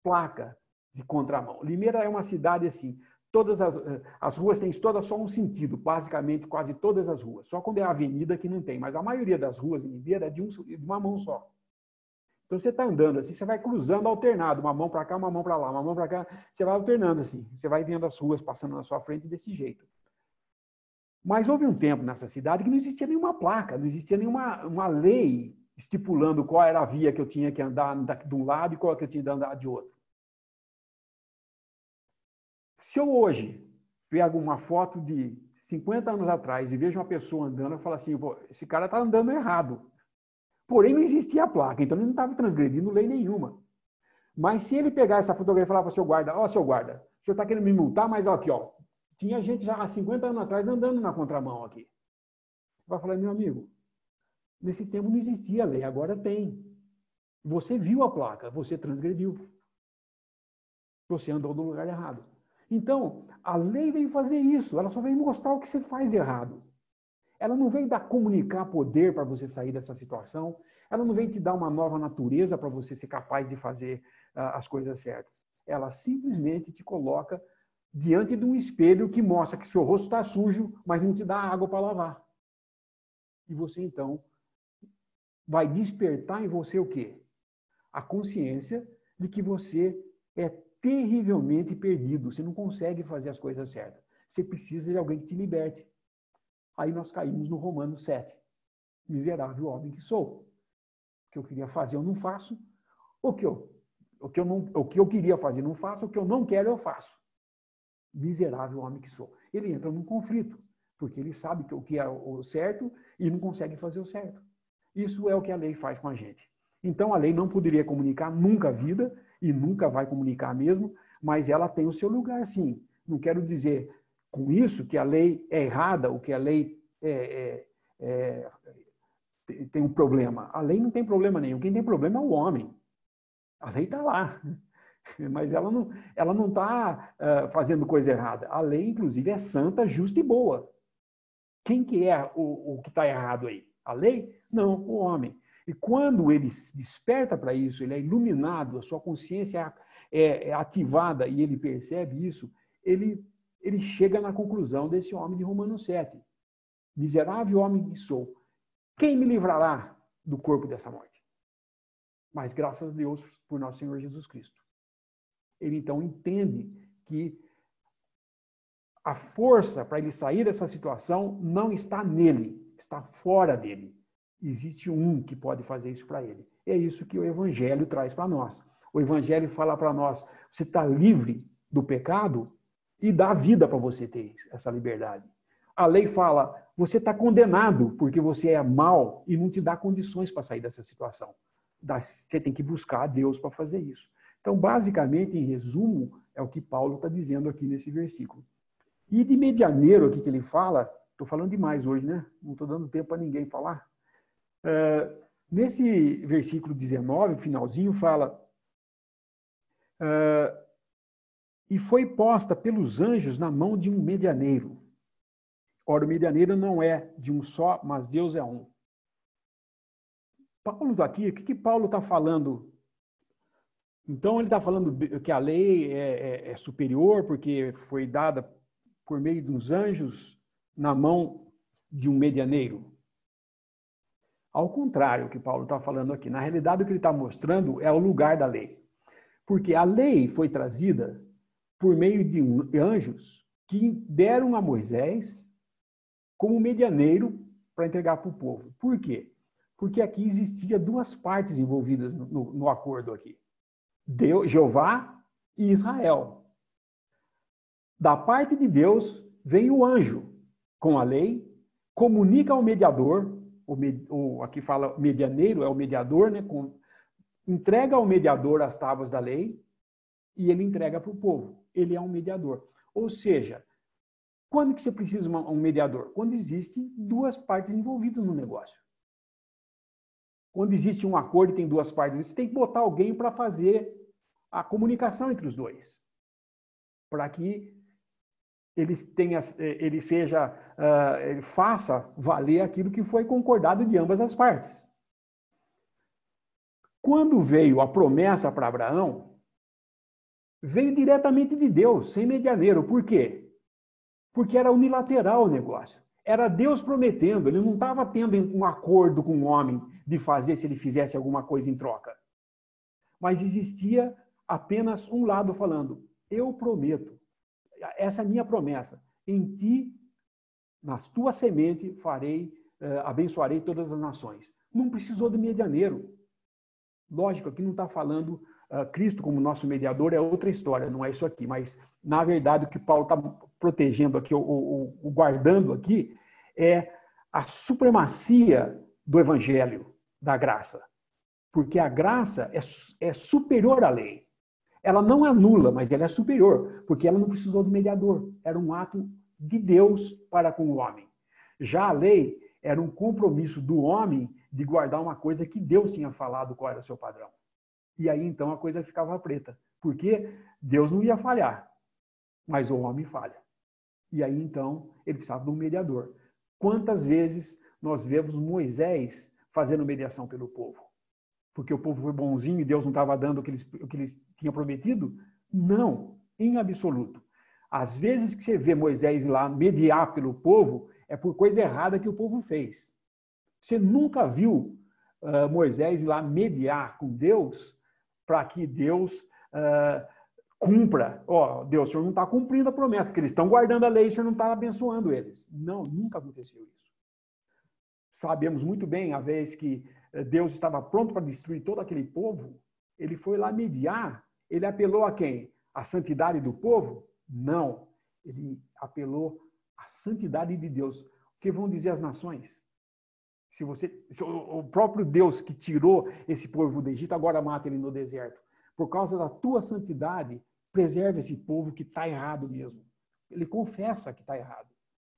S2: placa de contramão. Limeira é uma cidade assim, todas as ruas têm todas só um sentido, basicamente quase todas as ruas. Só quando é a avenida que não tem, mas a maioria das ruas em Limeira é de uma mão só. Então você está andando assim, você vai cruzando alternado, uma mão para cá, uma mão para lá, uma mão para cá, você vai alternando assim, você vai vendo as ruas passando na sua frente desse jeito. Mas houve um tempo nessa cidade que não existia nenhuma placa, não existia nenhuma lei estipulando qual era a via que eu tinha que andar de um lado e qual que eu tinha que andar de outro. Se eu hoje pego uma foto de 50 anos atrás e vejo uma pessoa andando, eu falo assim, esse cara está andando errado. Porém, não existia a placa, então ele não estava transgredindo lei nenhuma. Mas se ele pegar essa fotografia e falar para o seu guarda, ó, seu guarda, o senhor está querendo me multar, mas ó, aqui, ó, tinha gente já há 50 anos atrás andando na contramão aqui. Vai falar, meu amigo, nesse tempo não existia lei, agora tem. Você viu a placa, você transgrediu. Você andou no lugar errado. Então, a lei veio fazer isso, ela só veio mostrar o que você faz de errado. Ela não veio comunicar poder para você sair dessa situação, ela não veio te dar uma nova natureza para você ser capaz de fazer as coisas certas. Ela simplesmente te coloca diante de um espelho que mostra que seu rosto está sujo, mas não te dá água para lavar. E você, então, vai despertar em você o quê? A consciência de que você é terrivelmente perdido, você não consegue fazer as coisas certas. Você precisa de alguém que te liberte. Aí nós caímos no Romanos 7. Miserável homem que sou. O que eu queria fazer eu não faço. O que eu queria fazer não faço. O que eu não quero eu faço. Miserável homem que sou. Ele entra num conflito, porque ele sabe que o que é o certo e não consegue fazer o certo. Isso é o que a lei faz com a gente. Então a lei não poderia comunicar nunca a vida e nunca vai comunicar mesmo, mas ela tem o seu lugar sim. Não quero dizer com isso que a lei é errada, ou que a lei tem um problema. A lei não tem problema nenhum. Quem tem problema é o homem. A lei está lá. Mas ela não está fazendo coisa errada. A lei, inclusive, é santa, justa e boa. Quem que é o que está errado aí? A lei? Não, o homem. E quando ele se desperta para isso, ele é iluminado, a sua consciência é ativada e ele percebe isso, ele chega na conclusão desse homem de Romanos 7. Miserável homem que sou, quem me livrará do corpo dessa morte? Mas graças a Deus por nosso Senhor Jesus Cristo. Ele então entende que a força para ele sair dessa situação não está nele, está fora dele. Existe um que pode fazer isso para ele. É isso que o Evangelho traz para nós. O Evangelho fala para nós, você está livre do pecado e dá vida para você ter essa liberdade. A lei fala, você está condenado porque você é mau e não te dá condições para sair dessa situação. Você tem que buscar a Deus para fazer isso. Então, basicamente, em resumo, é o que Paulo está dizendo aqui nesse versículo. E de medianeiro aqui que ele fala, estou falando demais hoje, né? Não estou dando tempo para ninguém falar. Nesse versículo 19, finalzinho, fala: e foi posta pelos anjos na mão de um medianeiro. Ora, o medianeiro não é de um só, mas Deus é um. Paulo está aqui, o que Paulo está falando? Então, ele está falando que a lei é superior porque foi dada por meio dos anjos na mão de um medianeiro. Ao contrário do que Paulo está falando aqui. Na realidade, o que ele está mostrando é o lugar da lei. Porque a lei foi trazida por meio de anjos que deram a Moisés como medianeiro para entregar para o povo. Por quê? Porque aqui existia duas partes envolvidas no acordo aqui. Deus, Jeová e Israel. Da parte de Deus vem o anjo com a lei, comunica ao mediador, aqui fala medianeiro, é o mediador, né? Entrega ao mediador as tábuas da lei e ele entrega para o povo. Ele é um mediador. Ou seja, quando que você precisa de um mediador? Quando existem duas partes envolvidas no negócio. Quando existe um acordo e tem duas partes, você tem que botar alguém para fazer a comunicação entre os dois. Para que ele faça valer aquilo que foi concordado de ambas as partes. Quando veio a promessa para Abraão, veio diretamente de Deus, sem medianeiro. Por quê? Porque era unilateral o negócio. Era Deus prometendo, ele não estava tendo um acordo com o homem de fazer se ele fizesse alguma coisa em troca. Mas existia apenas um lado falando, eu prometo, essa é a minha promessa, em ti, nas tuas sementes, abençoarei todas as nações. Não precisou de medianeiro. Lógico, aqui não está falando Cristo como nosso mediador, é outra história, não é isso aqui. Mas, na verdade, o que Paulo está protegendo aqui, o guardando aqui, é a supremacia do evangelho, da graça. Porque a graça é superior à lei. Ela não anula, mas ela é superior, porque ela não precisou do mediador. Era um ato de Deus para com o homem. Já a lei era um compromisso do homem de guardar uma coisa que Deus tinha falado qual era o seu padrão. E aí, então, a coisa ficava preta. Porque Deus não ia falhar, mas o homem falha. E aí, então, ele precisava de um mediador. Quantas vezes nós vemos Moisés fazendo mediação pelo povo? Porque o povo foi bonzinho e Deus não estava dando o que eles tinham prometido? Não, em absoluto. Às vezes que você vê Moisés ir lá mediar pelo povo, é por coisa errada que o povo fez. Você nunca viu Moisés ir lá mediar com Deus para que Deus cumpra. Deus, o Senhor não está cumprindo a promessa, porque eles estão guardando a lei e o Senhor não está abençoando eles. Não, nunca aconteceu isso. Sabemos muito bem, a vez que Deus estava pronto para destruir todo aquele povo, ele foi lá mediar. Ele apelou a quem? A santidade do povo? Não. Ele apelou à santidade de Deus. O que vão dizer as nações? Se o próprio Deus que tirou esse povo do Egito, agora mata ele no deserto. Por causa da tua santidade, preserva esse povo que está errado mesmo. Ele confessa que está errado.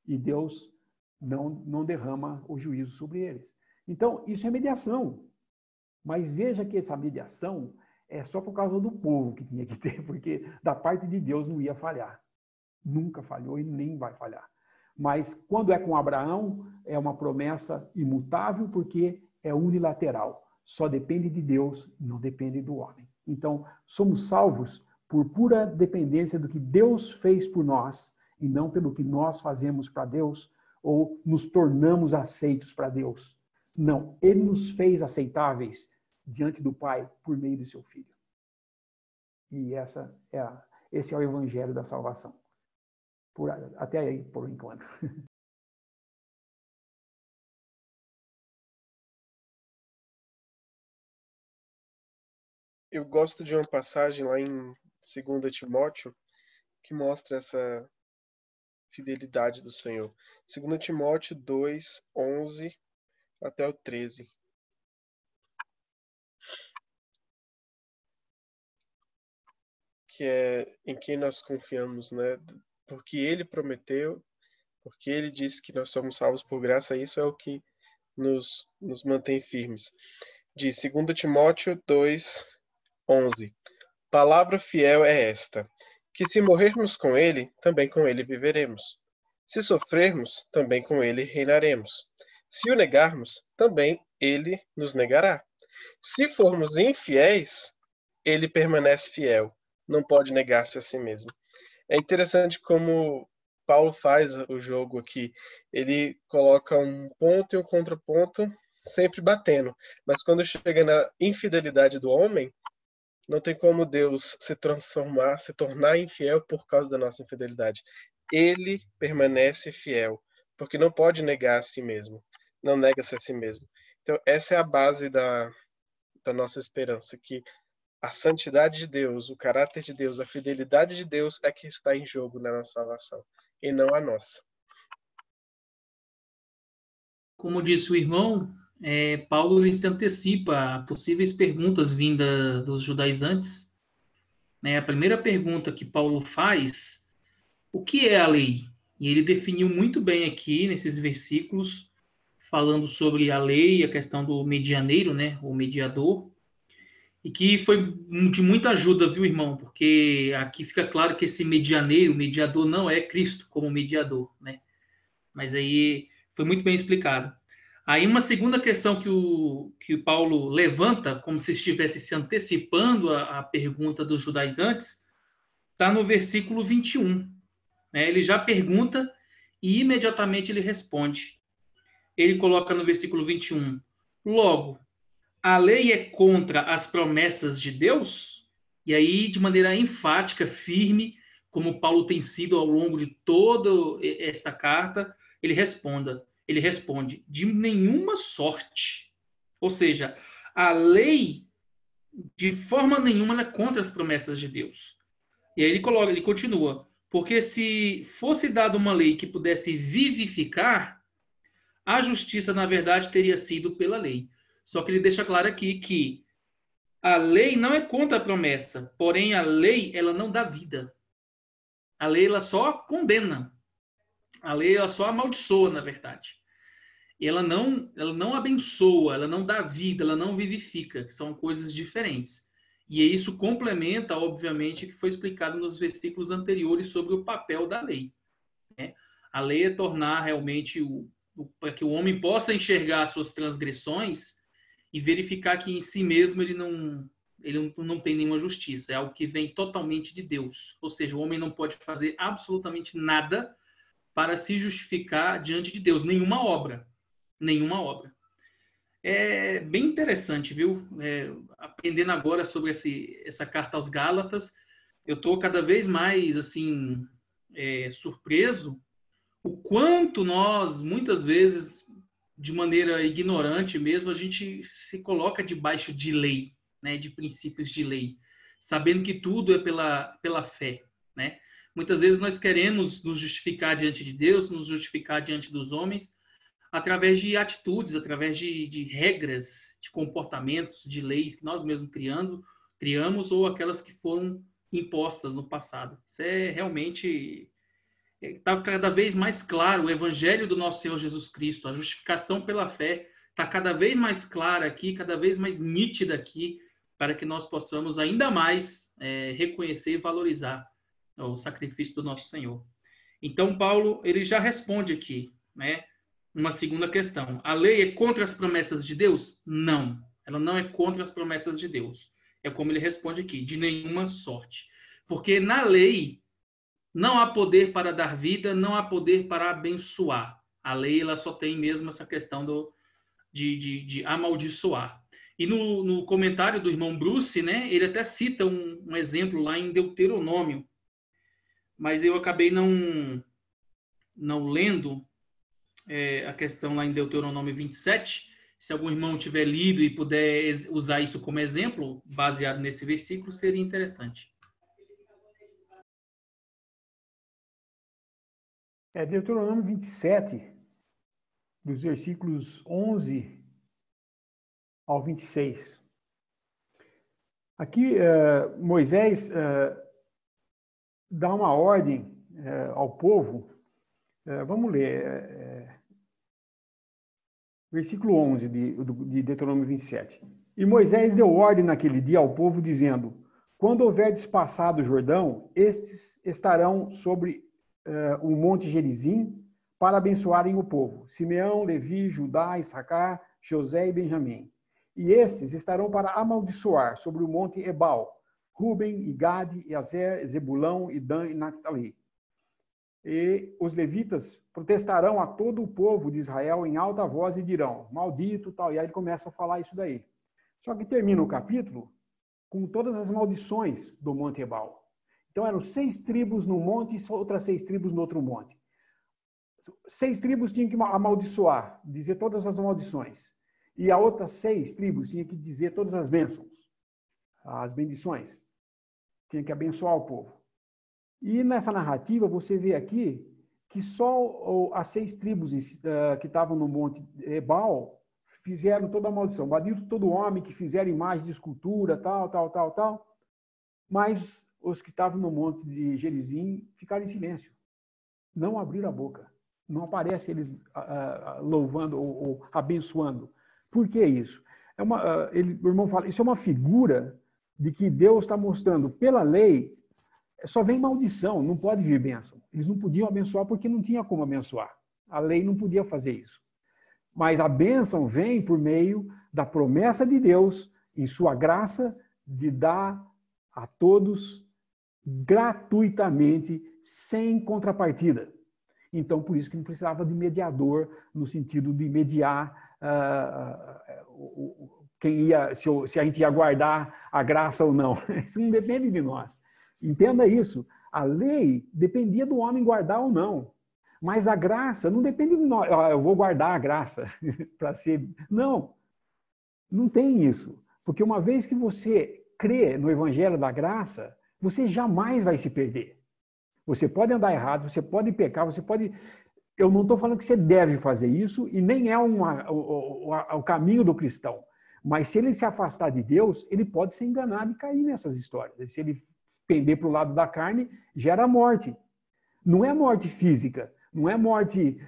S2: E Deus não derrama o juízo sobre eles. Então, isso é mediação. Mas veja que essa mediação é só por causa do povo que tinha que ter, porque da parte de Deus não ia falhar. Nunca falhou e nem vai falhar. Mas quando é com Abraão, é uma promessa imutável, porque é unilateral. Só depende de Deus, não depende do homem. Então, somos salvos por pura dependência do que Deus fez por nós, e não pelo que nós fazemos para Deus, ou nos tornamos aceitos para Deus. Não, ele nos fez aceitáveis diante do Pai por meio do seu Filho. E esse é o evangelho da salvação. Até aí, por enquanto.
S1: Eu gosto de uma passagem lá em 2 Timóteo que mostra essa fidelidade do Senhor. 2 Timóteo 2, 11 até o 13. Que é em quem nós confiamos, né? Porque ele prometeu, porque ele disse que nós somos salvos por graça, isso é o que nos mantém firmes. De 2 Timóteo 2, 11. Palavra fiel é esta, que se morrermos com ele, também com ele viveremos. Se sofrermos, também com ele reinaremos. Se o negarmos, também ele nos negará. Se formos infiéis, ele permanece fiel, não pode negar-se a si mesmo. É interessante como Paulo faz o jogo aqui. Ele coloca um ponto e um contraponto sempre batendo. Mas quando chega na infidelidade do homem, não tem como Deus se tornar infiel por causa da nossa infidelidade. Ele permanece fiel, porque não pode negar a si mesmo. Não nega-se a si mesmo. Então, essa é a base da nossa esperança, que a santidade de Deus, o caráter de Deus, a fidelidade de Deus é que está em jogo na nossa salvação, e não a nossa.
S3: Como disse o irmão, Paulo ele se antecipa a possíveis perguntas vindas dos judaizantes. A primeira pergunta que Paulo faz, o que é a lei? E ele definiu muito bem aqui, nesses versículos, falando sobre a lei, a questão do medianeiro, o mediador. e que foi de muita ajuda, viu, irmão? Porque aqui fica claro que esse mediador não é Cristo como mediador, né? Mas aí foi muito bem explicado. Aí uma segunda questão que o Paulo levanta, como se estivesse se antecipando a pergunta dos judaizantes, está no versículo 21. Né? Ele já pergunta e imediatamente ele responde. Ele coloca no versículo 21, logo, a lei é contra as promessas de Deus? E aí, de maneira enfática, firme, como Paulo tem sido ao longo de toda esta carta, ele responde, de nenhuma sorte. Ou seja, a lei, de forma nenhuma, é contra as promessas de Deus. E aí ele continua, porque se fosse dada uma lei que pudesse vivificar, a justiça, na verdade, teria sido pela lei. Só que ele deixa claro aqui que a lei não é contra a promessa, porém a lei ela não dá vida. A lei ela só condena. A lei ela só amaldiçoa, na verdade. E ela não abençoa, ela não dá vida, ela não vivifica, que são coisas diferentes. E isso complementa, obviamente, o que foi explicado nos versículos anteriores sobre o papel da lei. Né? A lei é tornar realmente para que o homem possa enxergar as suas transgressões e verificar que em si mesmo ele não tem nenhuma justiça, é algo que vem totalmente de Deus. Ou seja, o homem não pode fazer absolutamente nada para se justificar diante de Deus, nenhuma obra. Nenhuma obra. É bem interessante, viu? Aprendendo agora sobre essa carta aos Gálatas, eu estou cada vez mais assim surpreso o quanto nós, muitas vezes, de maneira ignorante mesmo, a gente se coloca debaixo de lei, né, de princípios de lei, sabendo que tudo é pela fé, né? Muitas vezes nós queremos nos justificar diante de Deus, nos justificar diante dos homens, através de atitudes, através de regras, de comportamentos, de leis que nós mesmos criamos ou aquelas que foram impostas no passado. Isso é realmente está cada vez mais claro o evangelho do nosso Senhor Jesus Cristo, a justificação pela fé está cada vez mais clara aqui, cada vez mais nítida aqui, para que nós possamos ainda mais reconhecer e valorizar o sacrifício do nosso Senhor. Então, Paulo, ele já responde aqui, né? Uma segunda questão. A lei é contra as promessas de Deus? Não. Ela não é contra as promessas de Deus. É como ele responde aqui, de nenhuma sorte. Porque na lei não há poder para dar vida, não há poder para abençoar. A lei ela só tem mesmo essa questão de amaldiçoar. E no comentário do irmão Bruce, né, ele até cita um exemplo lá em Deuteronômio, mas eu acabei não lendo a questão lá em Deuteronômio 27. Se algum irmão tiver lido e puder usar isso como exemplo, baseado nesse versículo, seria interessante.
S2: Deuteronômio 27, dos versículos 11 ao 26. Aqui, Moisés dá uma ordem ao povo. Vamos ler. Versículo 11 de Deuteronômio 27. E Moisés deu ordem naquele dia ao povo, dizendo: quando houverdes passado o Jordão, estes estarão sobre o monte Gerizim, para abençoarem o povo: Simeão, Levi, Judá, Issacar, José e Benjamim. E estes estarão para amaldiçoar sobre o monte Ebal: Ruben, e Gade, e Azer, Zebulão, e Dan e Naphtali. E os levitas protestarão a todo o povo de Israel em alta voz e dirão: maldito, tal. E aí ele começa a falar isso daí. Só que termina o capítulo com todas as maldições do monte Ebal. Então eram 6 tribos no monte e outras 6 tribos no outro monte. 6 tribos tinham que amaldiçoar, dizer todas as maldições. E a outras 6 tribos tinham que dizer todas as bênçãos, as bendições. Tinha que abençoar o povo. E nessa narrativa você vê aqui que só as 6 tribos que estavam no monte Ebal fizeram toda a maldição. Maldito todo homem que fizer imagem de escultura, tal. Mas os que estavam no monte de Gerizim ficaram em silêncio. Não abriram a boca. Não aparece eles louvando ou abençoando. Por que isso? o irmão fala, isso é uma figura de que Deus está mostrando pela lei, só vem maldição, não pode vir bênção. Eles não podiam abençoar porque não tinha como abençoar. A lei não podia fazer isso. Mas a bênção vem por meio da promessa de Deus, em sua graça, de dar a todos gratuitamente, sem contrapartida. Então, por isso que não precisava de mediador, no sentido de mediar se a gente ia guardar a graça ou não. Isso não depende de nós. Entenda isso. A lei dependia do homem guardar ou não. Mas a graça não depende de nós. Eu vou guardar a graça para ser... Não. Não tem isso. Porque uma vez que você crê no evangelho da graça, você jamais vai se perder. Você pode andar errado, você pode pecar, você pode... Eu não estou falando que você deve fazer isso e nem é o caminho do cristão. Mas se ele se afastar de Deus, ele pode ser enganado e cair nessas histórias. Se ele pender para o lado da carne, gera morte. Não é morte física, não é morte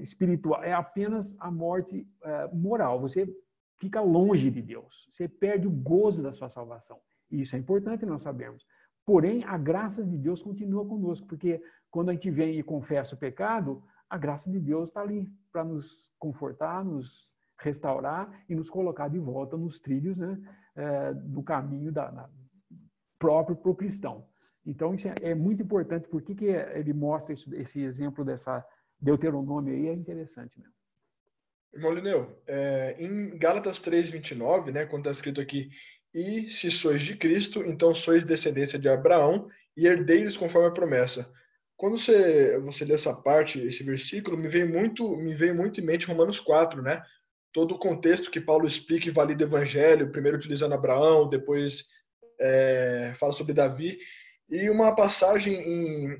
S2: espiritual, é apenas a morte moral. Você fica longe de Deus, você perde o gozo da sua salvação. E isso é importante nós sabermos. Porém, a graça de Deus continua conosco, porque quando a gente vem e confessa o pecado, a graça de Deus está ali para nos confortar, nos restaurar e nos colocar de volta nos trilhos, né, do caminho próprio para o cristão. Então, isso é muito importante. Por que ele mostra esse exemplo dessa Deuteronômio aí? É interessante mesmo.
S4: Irmão Lineu, em Gálatas 3:29, né, quando está escrito aqui, e se sois de Cristo, então sois descendência de Abraão e herdeiros conforme a promessa. Quando você lê essa parte, esse versículo, me veio muito em mente Romanos 4, né? Todo o contexto que Paulo explica e valida o evangelho, primeiro utilizando Abraão, depois fala sobre Davi. E uma passagem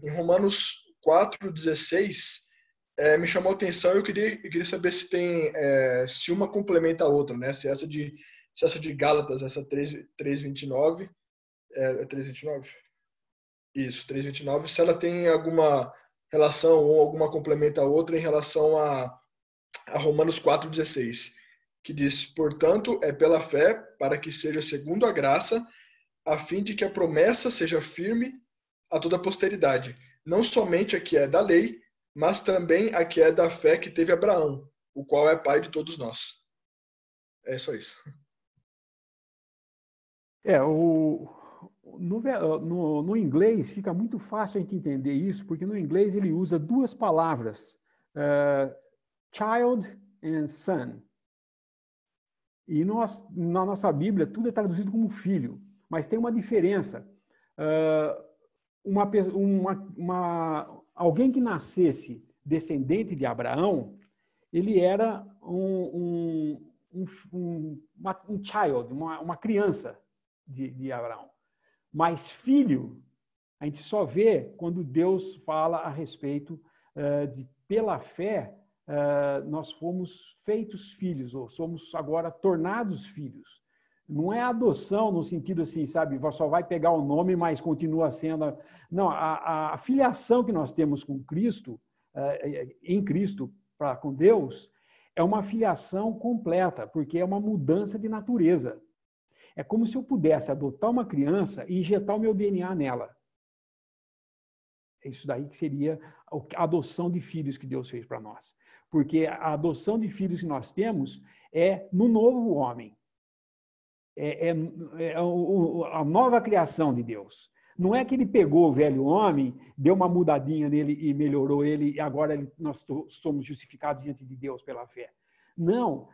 S4: em Romanos 4:16 me chamou a atenção e eu queria saber se uma complementa a outra, né? Se essa de Gálatas, essa 3:29, 3:29? Isso, 3:29, se ela tem alguma relação ou alguma complementa a outra em relação a Romanos 4:16, que diz, portanto, é pela fé, para que seja segundo a graça, a fim de que a promessa seja firme a toda a posteridade, não somente a que é da lei, mas também a que é da fé que teve Abraão, o qual é pai de todos nós. É só isso.
S2: No inglês fica muito fácil a gente entender isso, porque no inglês ele usa duas palavras, child and son. E na nossa Bíblia tudo é traduzido como filho, mas tem uma diferença. Alguém que nascesse descendente de Abraão, ele era um child, uma criança de Abraão. Mas filho, a gente só vê quando Deus fala a respeito de, pela fé, nós fomos feitos filhos, ou somos agora tornados filhos. Não é adoção no sentido assim, sabe, só vai pegar o nome, mas continua sendo... Não, a filiação que nós temos com Cristo, em Cristo, com Deus, é uma filiação completa, porque é uma mudança de natureza. É como se eu pudesse adotar uma criança e injetar o meu DNA nela. É isso daí que seria a adoção de filhos que Deus fez para nós. Porque a adoção de filhos que nós temos é no novo homem. A nova criação de Deus. Não é que ele pegou o velho homem, deu uma mudadinha nele e melhorou ele, e agora nós somos justificados diante de Deus pela fé. Não.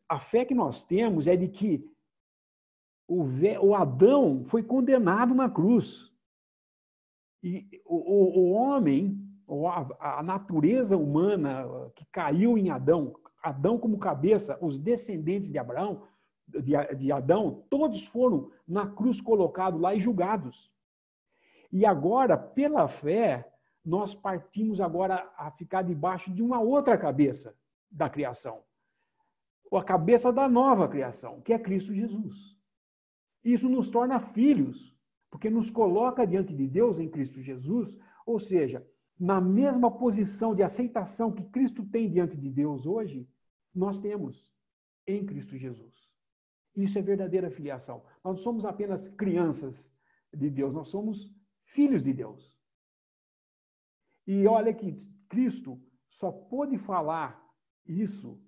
S2: A fé que nós temos é de que o Adão foi condenado na cruz. E o homem, a natureza humana que caiu em Adão, Adão como cabeça, os descendentes de Abraão, de Adão, todos foram na cruz colocados lá e julgados. E agora, pela fé, nós partimos agora a ficar debaixo de uma outra cabeça da criação. A cabeça da nova criação, que é Cristo Jesus. Isso nos torna filhos, porque nos coloca diante de Deus em Cristo Jesus, ou seja, na mesma posição de aceitação que Cristo tem diante de Deus hoje, nós temos. em Cristo Jesus. Isso é verdadeira filiação. Nós não somos apenas crianças de Deus, nós somos filhos de Deus. E olha que Cristo só pôde falar isso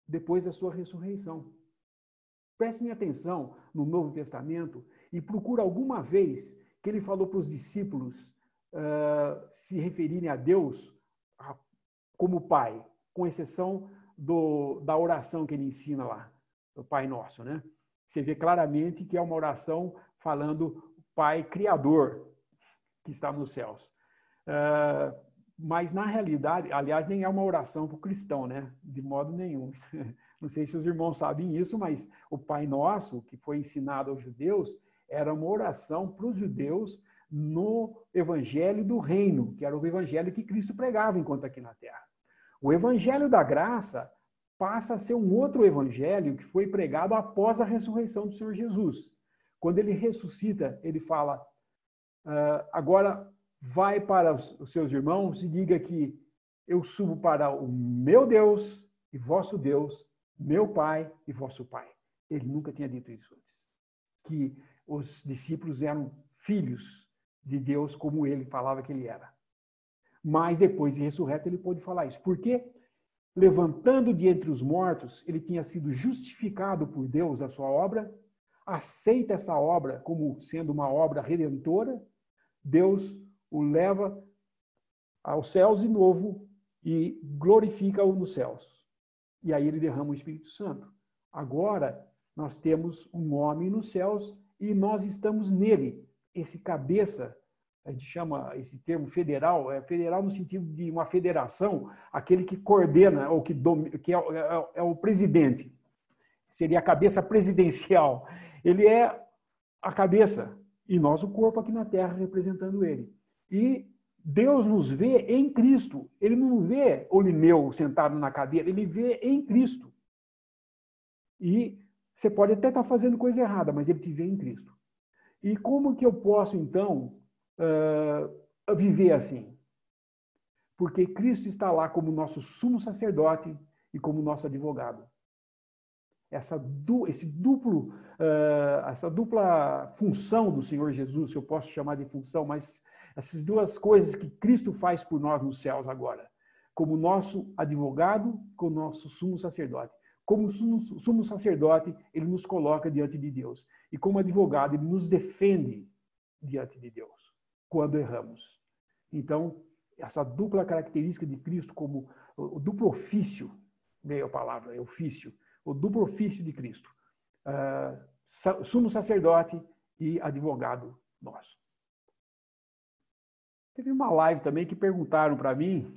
S2: depois da sua ressurreição. Prestem atenção no Novo Testamento e procura alguma vez que ele falou para os discípulos se referirem a Deus como Pai, com exceção da oração que ele ensina lá, do Pai Nosso, né? Você vê claramente que é uma oração falando Pai Criador, que está nos céus. Mas, na realidade, aliás, nem é uma oração para o cristão, né? De modo nenhum. Não sei se os irmãos sabem isso, mas o Pai Nosso, que foi ensinado aos judeus, era uma oração para os judeus no Evangelho do Reino, que era o Evangelho que Cristo pregava enquanto aqui na Terra. O Evangelho da Graça passa a ser um outro Evangelho que foi pregado após a ressurreição do Senhor Jesus. Quando ele ressuscita, ele fala, agora vai para os seus irmãos e diga que eu subo para o meu Deus e vosso Deus, meu Pai e vosso Pai. Ele nunca tinha dito isso antes. Que os discípulos eram filhos de Deus como ele falava que ele era. Mas depois de ressurreto ele pôde falar isso. Porque, levantando de entre os mortos, ele tinha sido justificado por Deus da sua obra, aceita essa obra como sendo uma obra redentora, Deus o leva aos céus de novo e glorifica-o nos céus. E aí ele derrama o Espírito Santo. Agora nós temos um homem nos céus e nós estamos nele. Esse cabeça, a gente chama esse termo federal, é federal no sentido de uma federação, aquele que coordena, ou que é o presidente. Seria a cabeça presidencial. Ele é a cabeça e nós o corpo aqui na Terra representando ele. E Deus nos vê em Cristo. Ele não vê Olineu sentado na cadeira, ele vê em Cristo. E você pode até estar fazendo coisa errada, mas ele te vê em Cristo. E como que eu posso, então, viver assim? Porque Cristo está lá como nosso sumo sacerdote e como nosso advogado. Essa dupla função do Senhor Jesus, se eu posso chamar de função, mas essas duas coisas que Cristo faz por nós nos céus agora, como nosso advogado, como nosso sumo sacerdote. Como sumo sacerdote, ele nos coloca diante de Deus. E como advogado, ele nos defende diante de Deus, quando erramos. Então, essa dupla característica de Cristo como o duplo ofício, veio a palavra, é ofício, o duplo ofício de Cristo. Sumo sacerdote e advogado nosso. Teve uma live também que perguntaram para mim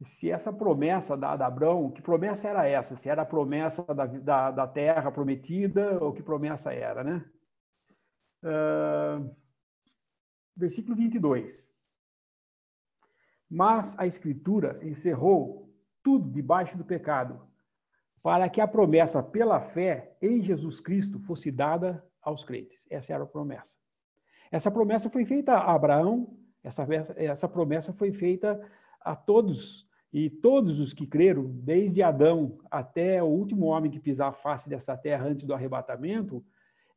S2: se essa promessa dada a Abraão, que promessa era essa? Se era a promessa da terra prometida ou que promessa era, né? Versículo 22. Mas a Escritura encerrou tudo debaixo do pecado, para que a promessa pela fé em Jesus Cristo fosse dada aos crentes. Essa era a promessa. Essa promessa foi feita a Abraão, essa promessa foi feita a todos, e todos os que creram, desde Adão até o último homem que pisar a face dessa terra antes do arrebatamento,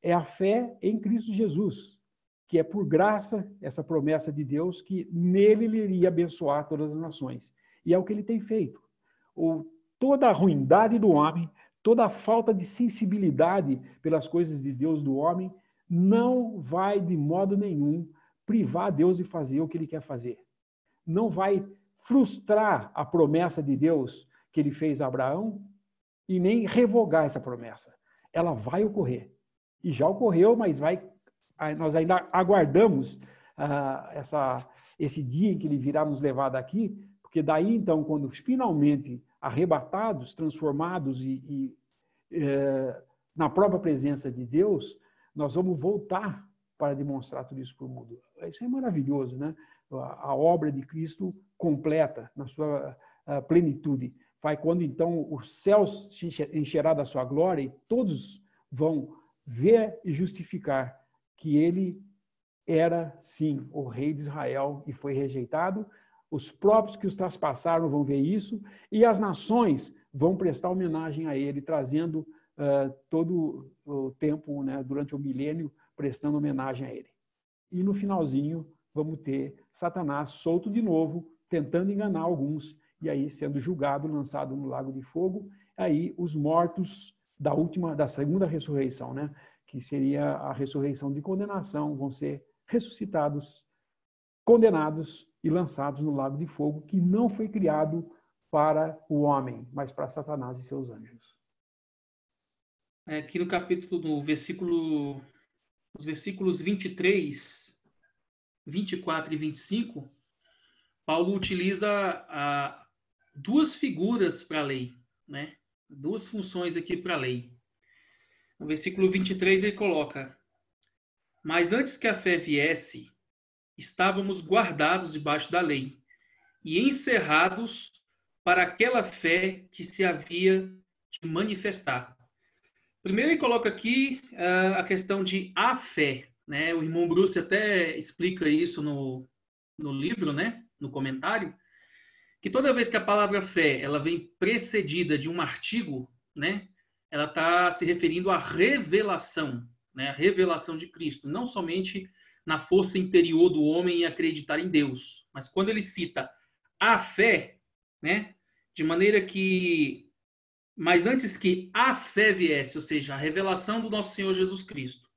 S2: é a fé em Cristo Jesus, que é por graça essa promessa de Deus, que nele ele iria abençoar todas as nações. E é o que ele tem feito. Toda a ruindade do homem, toda a falta de sensibilidade pelas coisas de Deus do homem, não vai de modo nenhum privar Deus de fazer o que ele quer fazer. Não vai frustrar a promessa de Deus que ele fez a Abraão e nem revogar essa promessa. Ela vai ocorrer. E já ocorreu, mas nós ainda aguardamos esse dia em que ele virá nos levar daqui, porque daí, então, quando finalmente arrebatados, transformados na própria presença de Deus, nós vamos voltar para demonstrar tudo isso para o mundo. Isso é maravilhoso, né? A obra de Cristo completa na sua plenitude. Vai quando, então, os céus se encherá da sua glória e todos vão ver e justificar que ele era, sim, o rei de Israel e foi rejeitado. Os próprios que os traspassaram vão ver isso, e as nações vão prestar homenagem a ele, trazendo todo o tempo, né, durante o milênio, prestando homenagem a ele. E no finalzinho, vamos ter Satanás solto de novo, tentando enganar alguns, e aí sendo julgado, lançado no lago de fogo. Aí os mortos da segunda ressurreição, né, que seria a ressurreição de condenação, vão ser ressuscitados, condenados e lançados no lago de fogo, que não foi criado para o homem, mas para Satanás e seus anjos.
S3: Aqui no capítulo, os versículos 23, 24 e 25, Paulo utiliza duas figuras para a lei, né? Duas funções aqui para a lei. No versículo 23 ele coloca: mas antes que a fé viesse, estávamos guardados debaixo da lei e encerrados para aquela fé que se havia de manifestar. Primeiro ele coloca aqui a questão de a fé, né? O irmão Bruce até explica isso no livro, né? No comentário, que toda vez que a palavra fé ela vem precedida de um artigo, né? Ela está se referindo à revelação, né? A revelação de Cristo, não somente na força interior do homem em acreditar em Deus, mas quando ele cita a fé, né? De maneira que, mas antes que a fé viesse, ou seja, a revelação do nosso Senhor Jesus Cristo,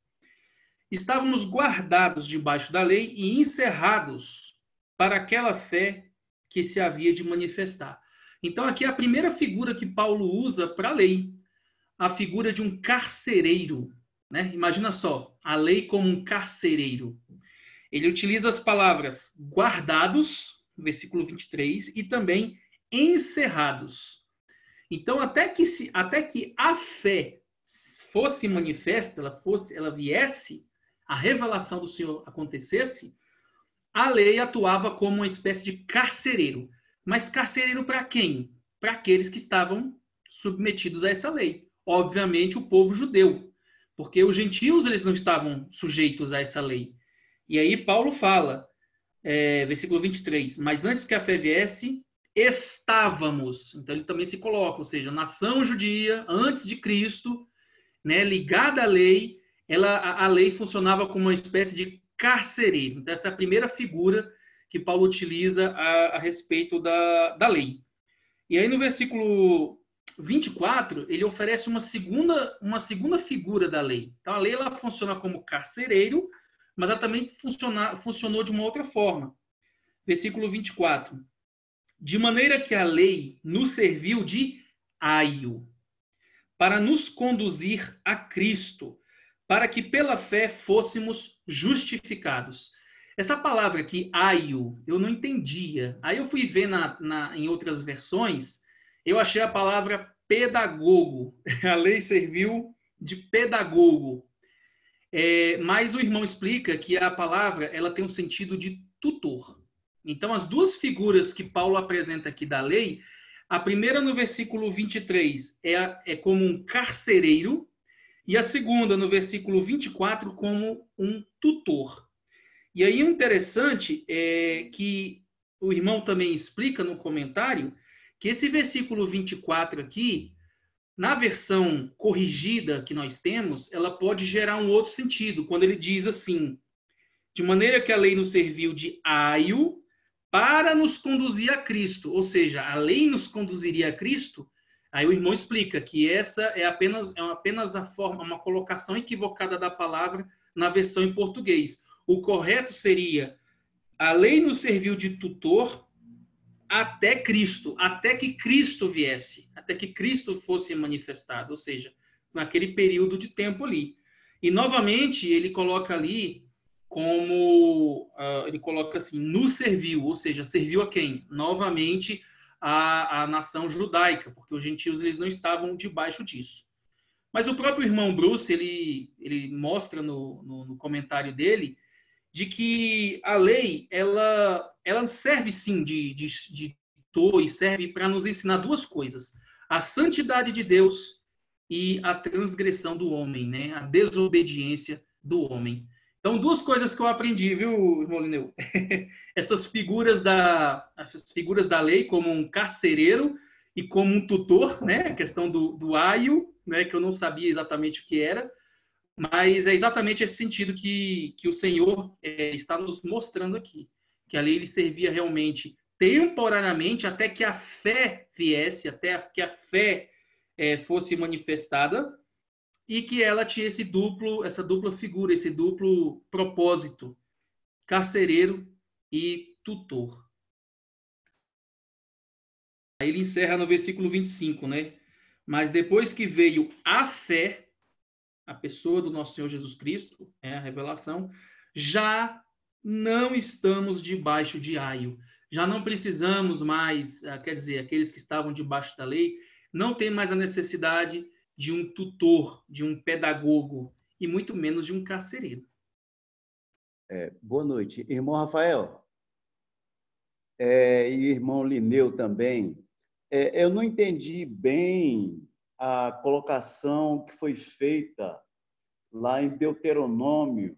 S3: estávamos guardados debaixo da lei e encerrados para aquela fé que se havia de manifestar. Então aqui é a primeira figura que Paulo usa para a lei, a figura de um carcereiro, né? Imagina só, a lei como um carcereiro. Ele utiliza as palavras guardados, no versículo 23, e também encerrados. Então, até que a fé fosse manifesta, ela viesse, a revelação do Senhor acontecesse, a lei atuava como uma espécie de carcereiro. Mas carcereiro para quem? Para aqueles que estavam submetidos a essa lei. Obviamente, o povo judeu, porque os gentios eles não estavam sujeitos a essa lei. E aí Paulo fala, versículo 23, mas antes que a fé viesse, estávamos. Então ele também se coloca, ou seja, a nação judia, antes de Cristo, né, ligada à lei, a lei funcionava como uma espécie de carcereiro. Então essa é a primeira figura que Paulo utiliza a respeito da lei. E aí no versículo 24, ele oferece uma segunda figura da lei. Então a lei ela funciona como carcereiro, mas ela também funcionou de uma outra forma. Versículo 24. De maneira que a lei nos serviu de aio, para nos conduzir a Cristo, para que pela fé fôssemos justificados. Essa palavra aqui, aio, eu não entendia. Aí eu fui ver em outras versões, eu achei a palavra pedagogo. A lei serviu de pedagogo. Mas o irmão explica que a palavra ela tem um sentido de tutor. Então, as duas figuras que Paulo apresenta aqui da lei, a primeira no versículo 23 é como um carcereiro, e a segunda no versículo 24 como um tutor. E aí o interessante é que o irmão também explica no comentário que esse versículo 24 aqui, na versão corrigida que nós temos, ela pode gerar um outro sentido, quando ele diz assim, de maneira que a lei nos serviu de aio para nos conduzir a Cristo, ou seja, a lei nos conduziria a Cristo. Aí o irmão explica que essa é apenas uma colocação equivocada da palavra na versão em português. O correto seria, a lei nos serviu de tutor até Cristo, até que Cristo viesse, até que Cristo fosse manifestado, ou seja, naquele período de tempo ali. E, novamente, ele coloca ali ele coloca assim, nos serviu, ou seja, serviu a quem? Novamente, a nação judaica, porque os gentios eles não estavam debaixo disso. Mas o próprio irmão Bruce, ele mostra no comentário dele, de que a lei, ela serve sim de tutor e serve para nos ensinar duas coisas. A santidade de Deus e a transgressão do homem, né? A desobediência do homem. Então, duas coisas que eu aprendi, viu, irmão Lineu? Essas figuras da lei como um carcereiro e como um tutor, né? A questão do aio, né? Que eu não sabia exatamente o que era, mas é exatamente esse sentido que o Senhor está nos mostrando aqui, que ali ele servia realmente temporariamente até que a fé viesse, até que a fé fosse manifestada, e que ela tinha essa dupla figura, esse duplo propósito, carcereiro e tutor. Aí ele encerra no versículo 25, né? Mas depois que veio a fé, a pessoa do nosso Senhor Jesus Cristo, a revelação, já não estamos debaixo de aio. Já não precisamos mais, quer dizer, aqueles que estavam debaixo da lei, não tem mais a necessidade de um tutor, de um pedagogo, e muito menos de um carcereiro.
S5: Boa noite. Irmão Rafael, e irmão Lineu também, eu não entendi bem a colocação que foi feita lá em Deuteronômio,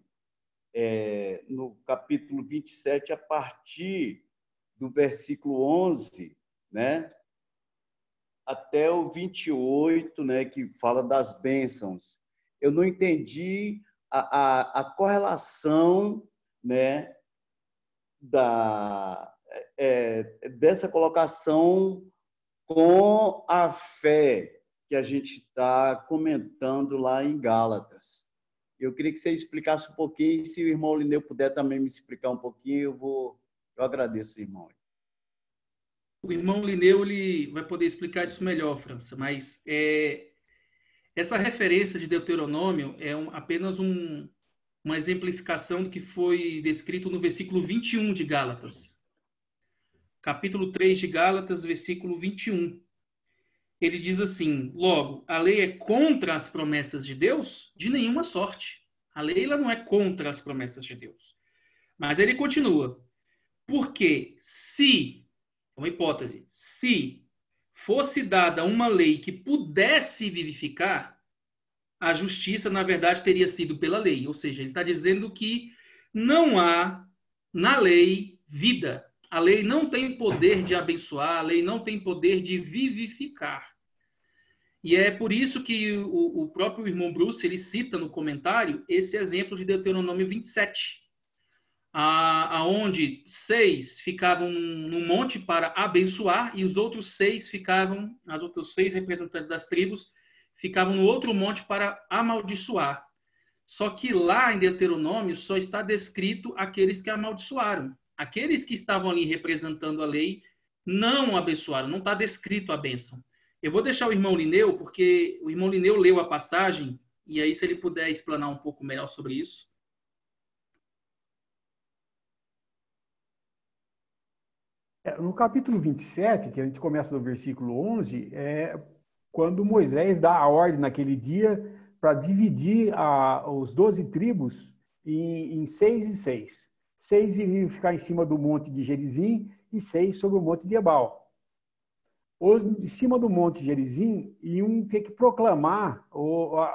S5: no capítulo 27, a partir do versículo 11, né, até o 28, né, que fala das bênçãos. Eu não entendi a correlação, né, dessa colocação com a fé que a gente está comentando lá em Gálatas. Eu queria que você explicasse um pouquinho, e se o irmão Lineu puder também me explicar um pouquinho, eu agradeço, irmão.
S3: O irmão Lineu ele vai poder explicar isso melhor, França, mas essa referência de Deuteronômio é apenas uma exemplificação do que foi descrito no versículo 21 de Gálatas. Capítulo 3 de Gálatas, versículo 21. Ele diz assim: logo, a lei é contra as promessas de Deus? De nenhuma sorte. A lei ela não é contra as promessas de Deus. Mas ele continua: porque se, é uma hipótese, se fosse dada uma lei que pudesse vivificar, a justiça, na verdade, teria sido pela lei. Ou seja, ele está dizendo que não há na lei vida. A lei não tem poder de abençoar, a lei não tem poder de vivificar. E é por isso que o próprio irmão Bruce ele cita no comentário esse exemplo de Deuteronômio 27, aonde 6 ficavam num monte para abençoar e os outros 6 ficavam, as outras 6 representantes das tribos, ficavam no outro monte para amaldiçoar. Só que lá em Deuteronômio só está descrito aqueles que amaldiçoaram. Aqueles que estavam ali representando a lei não abençoaram, não está descrito a bênção. Eu vou deixar o irmão Lineu, porque o irmão Lineu leu a passagem, e aí se ele puder explanar um pouco melhor sobre isso.
S2: No capítulo 27, que a gente começa no versículo 11, quando Moisés dá a ordem naquele dia para dividir os 12 tribos em 6 e 6. 6 iriam ficar em cima do monte de Gerizim e 6 sobre o monte de Ebal. Os de cima do monte de Gerizim iam ter que proclamar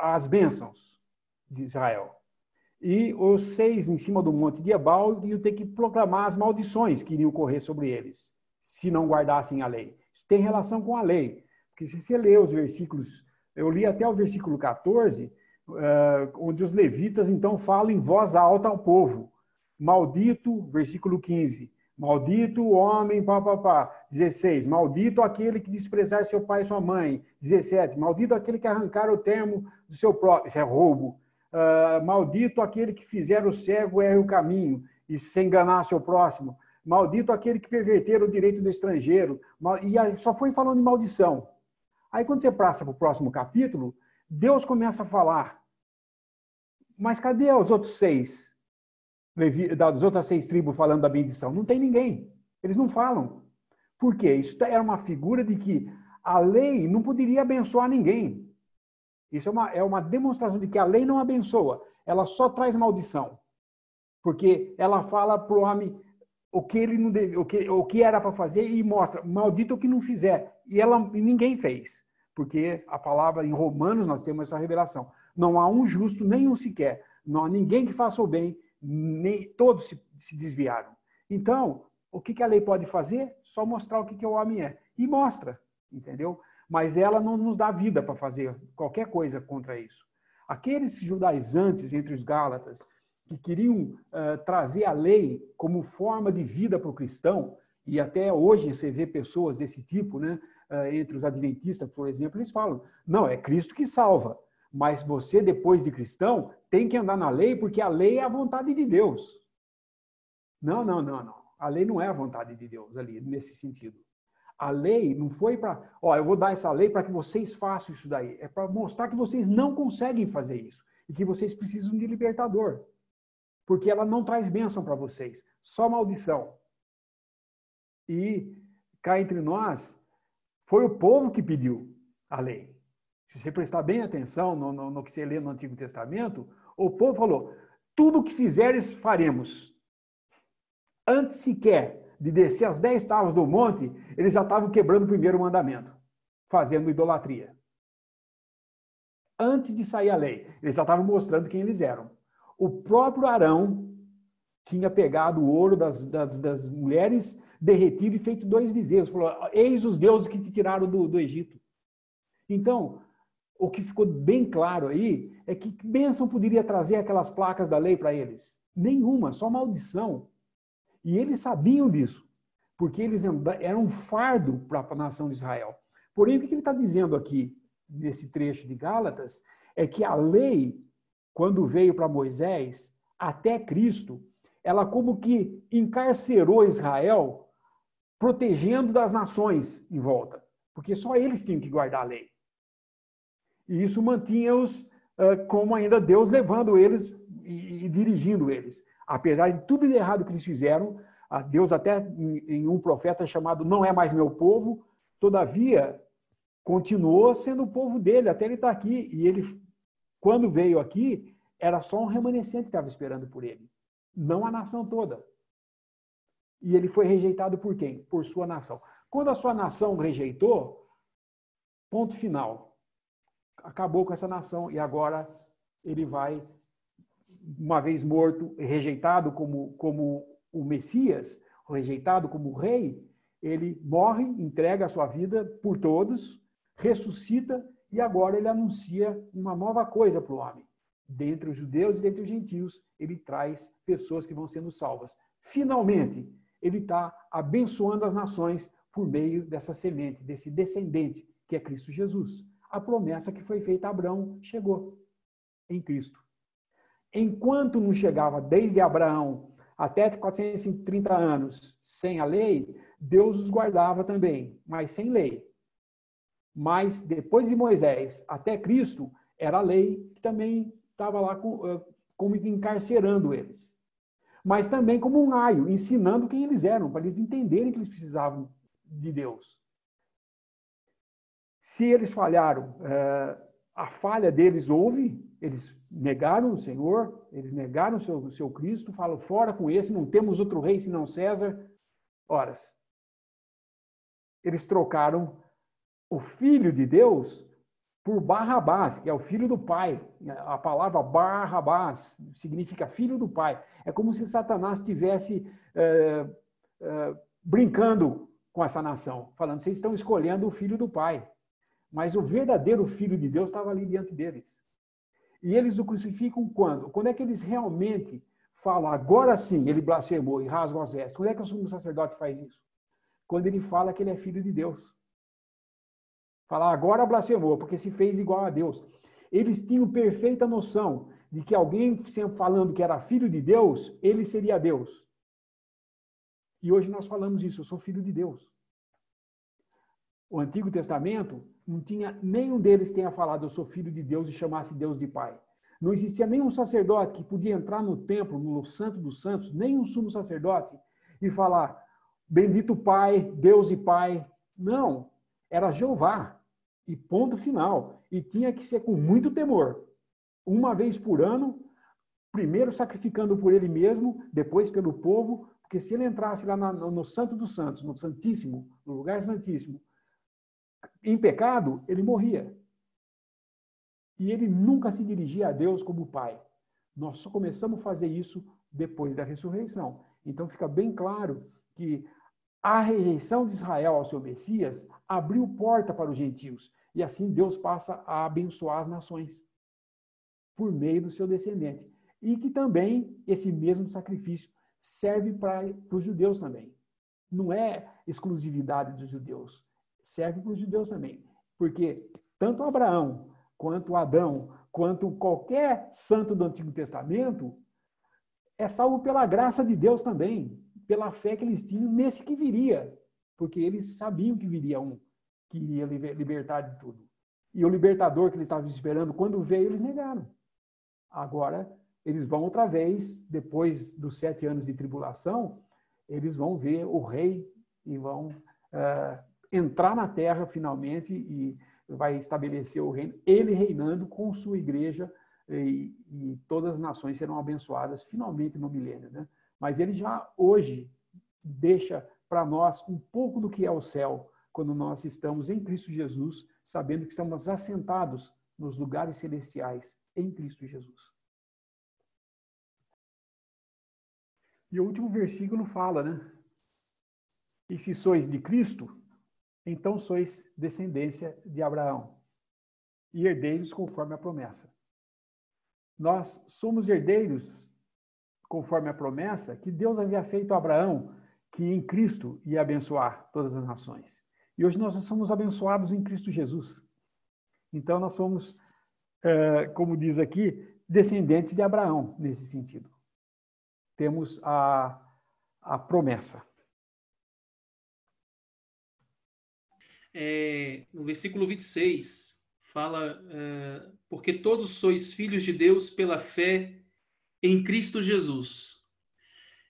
S2: as bênçãos de Israel. E os 6 em cima do monte de Ebal iam ter que proclamar as maldições que iriam correr sobre eles, se não guardassem a lei. Isso tem relação com a lei. Porque se você lê os versículos, eu li até o versículo 14, onde os levitas então falam em voz alta ao povo. Maldito, versículo 15, maldito o homem, 16, maldito aquele que desprezar seu pai e sua mãe. 17, maldito aquele que arrancar o termo do seu próprio, isso é roubo. Maldito aquele que fizer o cego erre o caminho e se enganar seu próximo. Maldito aquele que perverter o direito do estrangeiro. E aí só foi falando de maldição. Aí quando você passa para o próximo capítulo, Deus começa a falar. Mas cadê os outros 6? Das outras 6 tribos falando da bendição? Não tem ninguém. Eles não falam. Por quê? Isso era uma figura de que a lei não poderia abençoar ninguém. Isso é uma demonstração de que a lei não abençoa. Ela só traz maldição. Porque ela fala para o homem o que ele não deve, o que era para fazer e mostra, maldito o que não fizer. E ninguém fez. Porque a palavra em Romanos nós temos essa revelação. Não há um justo, nenhum sequer. Não há ninguém que faça o bem, nem todos se desviaram. Então, o que a lei pode fazer? Só mostrar o que o homem é. E mostra. entendeu? Mas ela não nos dá vida para fazer qualquer coisa contra isso. Aqueles judaizantes entre os Gálatas que queriam trazer a lei como forma de vida para o cristão, e até hoje você vê pessoas desse tipo, né? Entre os adventistas, por exemplo, eles falam, não, é Cristo que salva, mas você, depois de cristão, tem que andar na lei, porque a lei é a vontade de Deus. Não. A lei não é a vontade de Deus ali, nesse sentido. A lei não foi para, eu vou dar essa lei para que vocês façam isso daí. É para mostrar que vocês não conseguem fazer isso e que vocês precisam de libertador. Porque ela não traz bênção para vocês, só maldição. E cá entre nós, foi o povo que pediu a lei. Se você prestar bem atenção no que você lê no Antigo Testamento, o povo falou, tudo o que fizeres, faremos. Antes sequer de descer as 10 tábuas do monte, eles já estavam quebrando o primeiro mandamento, fazendo idolatria. Antes de sair a lei, eles já estavam mostrando quem eles eram. O próprio Arão tinha pegado o ouro das mulheres, derretido e feito 2 bezerros. Falou, eis os deuses que te tiraram do Egito. Então, o que ficou bem claro aí é que bênção poderia trazer aquelas placas da lei para eles? Nenhuma, só maldição. E eles sabiam disso, porque eles eram um fardo para a nação de Israel. Porém, o que ele está dizendo aqui, nesse trecho de Gálatas, é que a lei, quando veio para Moisés, até Cristo, ela como que encarcerou Israel, protegendo das nações em volta. Porque só eles tinham que guardar a lei. E isso mantinha-os como ainda Deus levando eles e dirigindo eles. Apesar de tudo de errado que eles fizeram, Deus até em um profeta chamado Não é mais meu povo, todavia continuou sendo o povo dele, até ele estar aqui. E ele, quando veio aqui, era só um remanescente que estava esperando por ele, não a nação toda. E ele foi rejeitado por quem? Por sua nação. Quando a sua nação rejeitou, ponto final. Acabou com essa nação e agora ele vai, uma vez morto, rejeitado como o Messias, rejeitado como o rei, ele morre, entrega a sua vida por todos, ressuscita e agora ele anuncia uma nova coisa para o homem. Dentre os judeus e dentre os gentios, ele traz pessoas que vão sendo salvas. Finalmente, ele está abençoando as nações por meio dessa semente, desse descendente, que é Cristo Jesus. A promessa que foi feita a Abraão chegou em Cristo. Enquanto não chegava desde Abraão até 430 anos sem a lei, Deus os guardava também, mas sem lei. Mas depois de Moisés até Cristo, era a lei que também estava lá como encarcerando eles. Mas também como um aio, ensinando quem eles eram, para eles entenderem que eles precisavam de Deus. Se eles falharam, a falha deles houve, eles negaram o Senhor, eles negaram o seu Cristo, falam, fora com esse, não temos outro rei senão César. Horas. Eles trocaram o Filho de Deus por Barrabás, que é o filho do Pai. A palavra Barrabás significa filho do Pai. É como se Satanás estivesse brincando com essa nação, falando, vocês estão escolhendo o filho do Pai. Mas o verdadeiro Filho de Deus estava ali diante deles. E eles o crucificam quando? Quando é que eles realmente falam, agora sim, ele blasfemou e rasgam as vestes. Quando é que o sumo sacerdote faz isso? Quando ele fala que ele é filho de Deus. Falar, agora blasfemou, porque se fez igual a Deus. Eles tinham perfeita noção de que alguém sempre falando que era filho de Deus, ele seria Deus. E hoje nós falamos isso, eu sou filho de Deus. O Antigo Testamento não tinha nenhum deles que tenha falado eu sou filho de Deus e chamasse Deus de Pai. Não existia nenhum sacerdote que podia entrar no templo, no Santo dos Santos, nenhum sumo sacerdote, e falar bendito Pai, Deus e Pai. Não, era Jeová. E ponto final. E tinha que ser com muito temor. Uma vez por ano, primeiro sacrificando por ele mesmo, depois pelo povo, porque se ele entrasse lá no Santo dos Santos, no Santíssimo, no lugar Santíssimo, em pecado, ele morria. E ele nunca se dirigia a Deus como Pai. Nós só começamos a fazer isso depois da ressurreição. Então fica bem claro que a rejeição de Israel ao seu Messias abriu porta para os gentios. E assim Deus passa a abençoar as nações por meio do seu descendente. E que também esse mesmo sacrifício serve para os judeus também. Não é exclusividade dos judeus, serve para os judeus também. Porque tanto Abraão, quanto Adão, quanto qualquer santo do Antigo Testamento, é salvo pela graça de Deus também, pela fé que eles tinham nesse que viria, porque eles sabiam que viria um, que iria libertar de tudo. E o libertador que eles estavam esperando, quando veio, eles negaram. Agora, eles vão outra vez, depois dos 7 anos de tribulação, eles vão ver o rei e vão entrar na terra finalmente e vai estabelecer o reino, ele reinando com sua igreja e todas as nações serão abençoadas finalmente no milênio, né? Mas ele já hoje deixa para nós um pouco do que é o céu, quando nós estamos em Cristo Jesus, sabendo que estamos assentados nos lugares celestiais em Cristo Jesus. E o último versículo fala, né? E se sois de Cristo, então sois descendência de Abraão e herdeiros conforme a promessa. Nós somos herdeiros conforme a promessa que Deus havia feito a Abraão, que em Cristo ia abençoar todas as nações. E hoje nós somos abençoados em Cristo Jesus. Então nós somos, como diz aqui, descendentes de Abraão, nesse sentido. Temos a promessa.
S3: No versículo 26, fala, porque todos sois filhos de Deus pela fé em Cristo Jesus.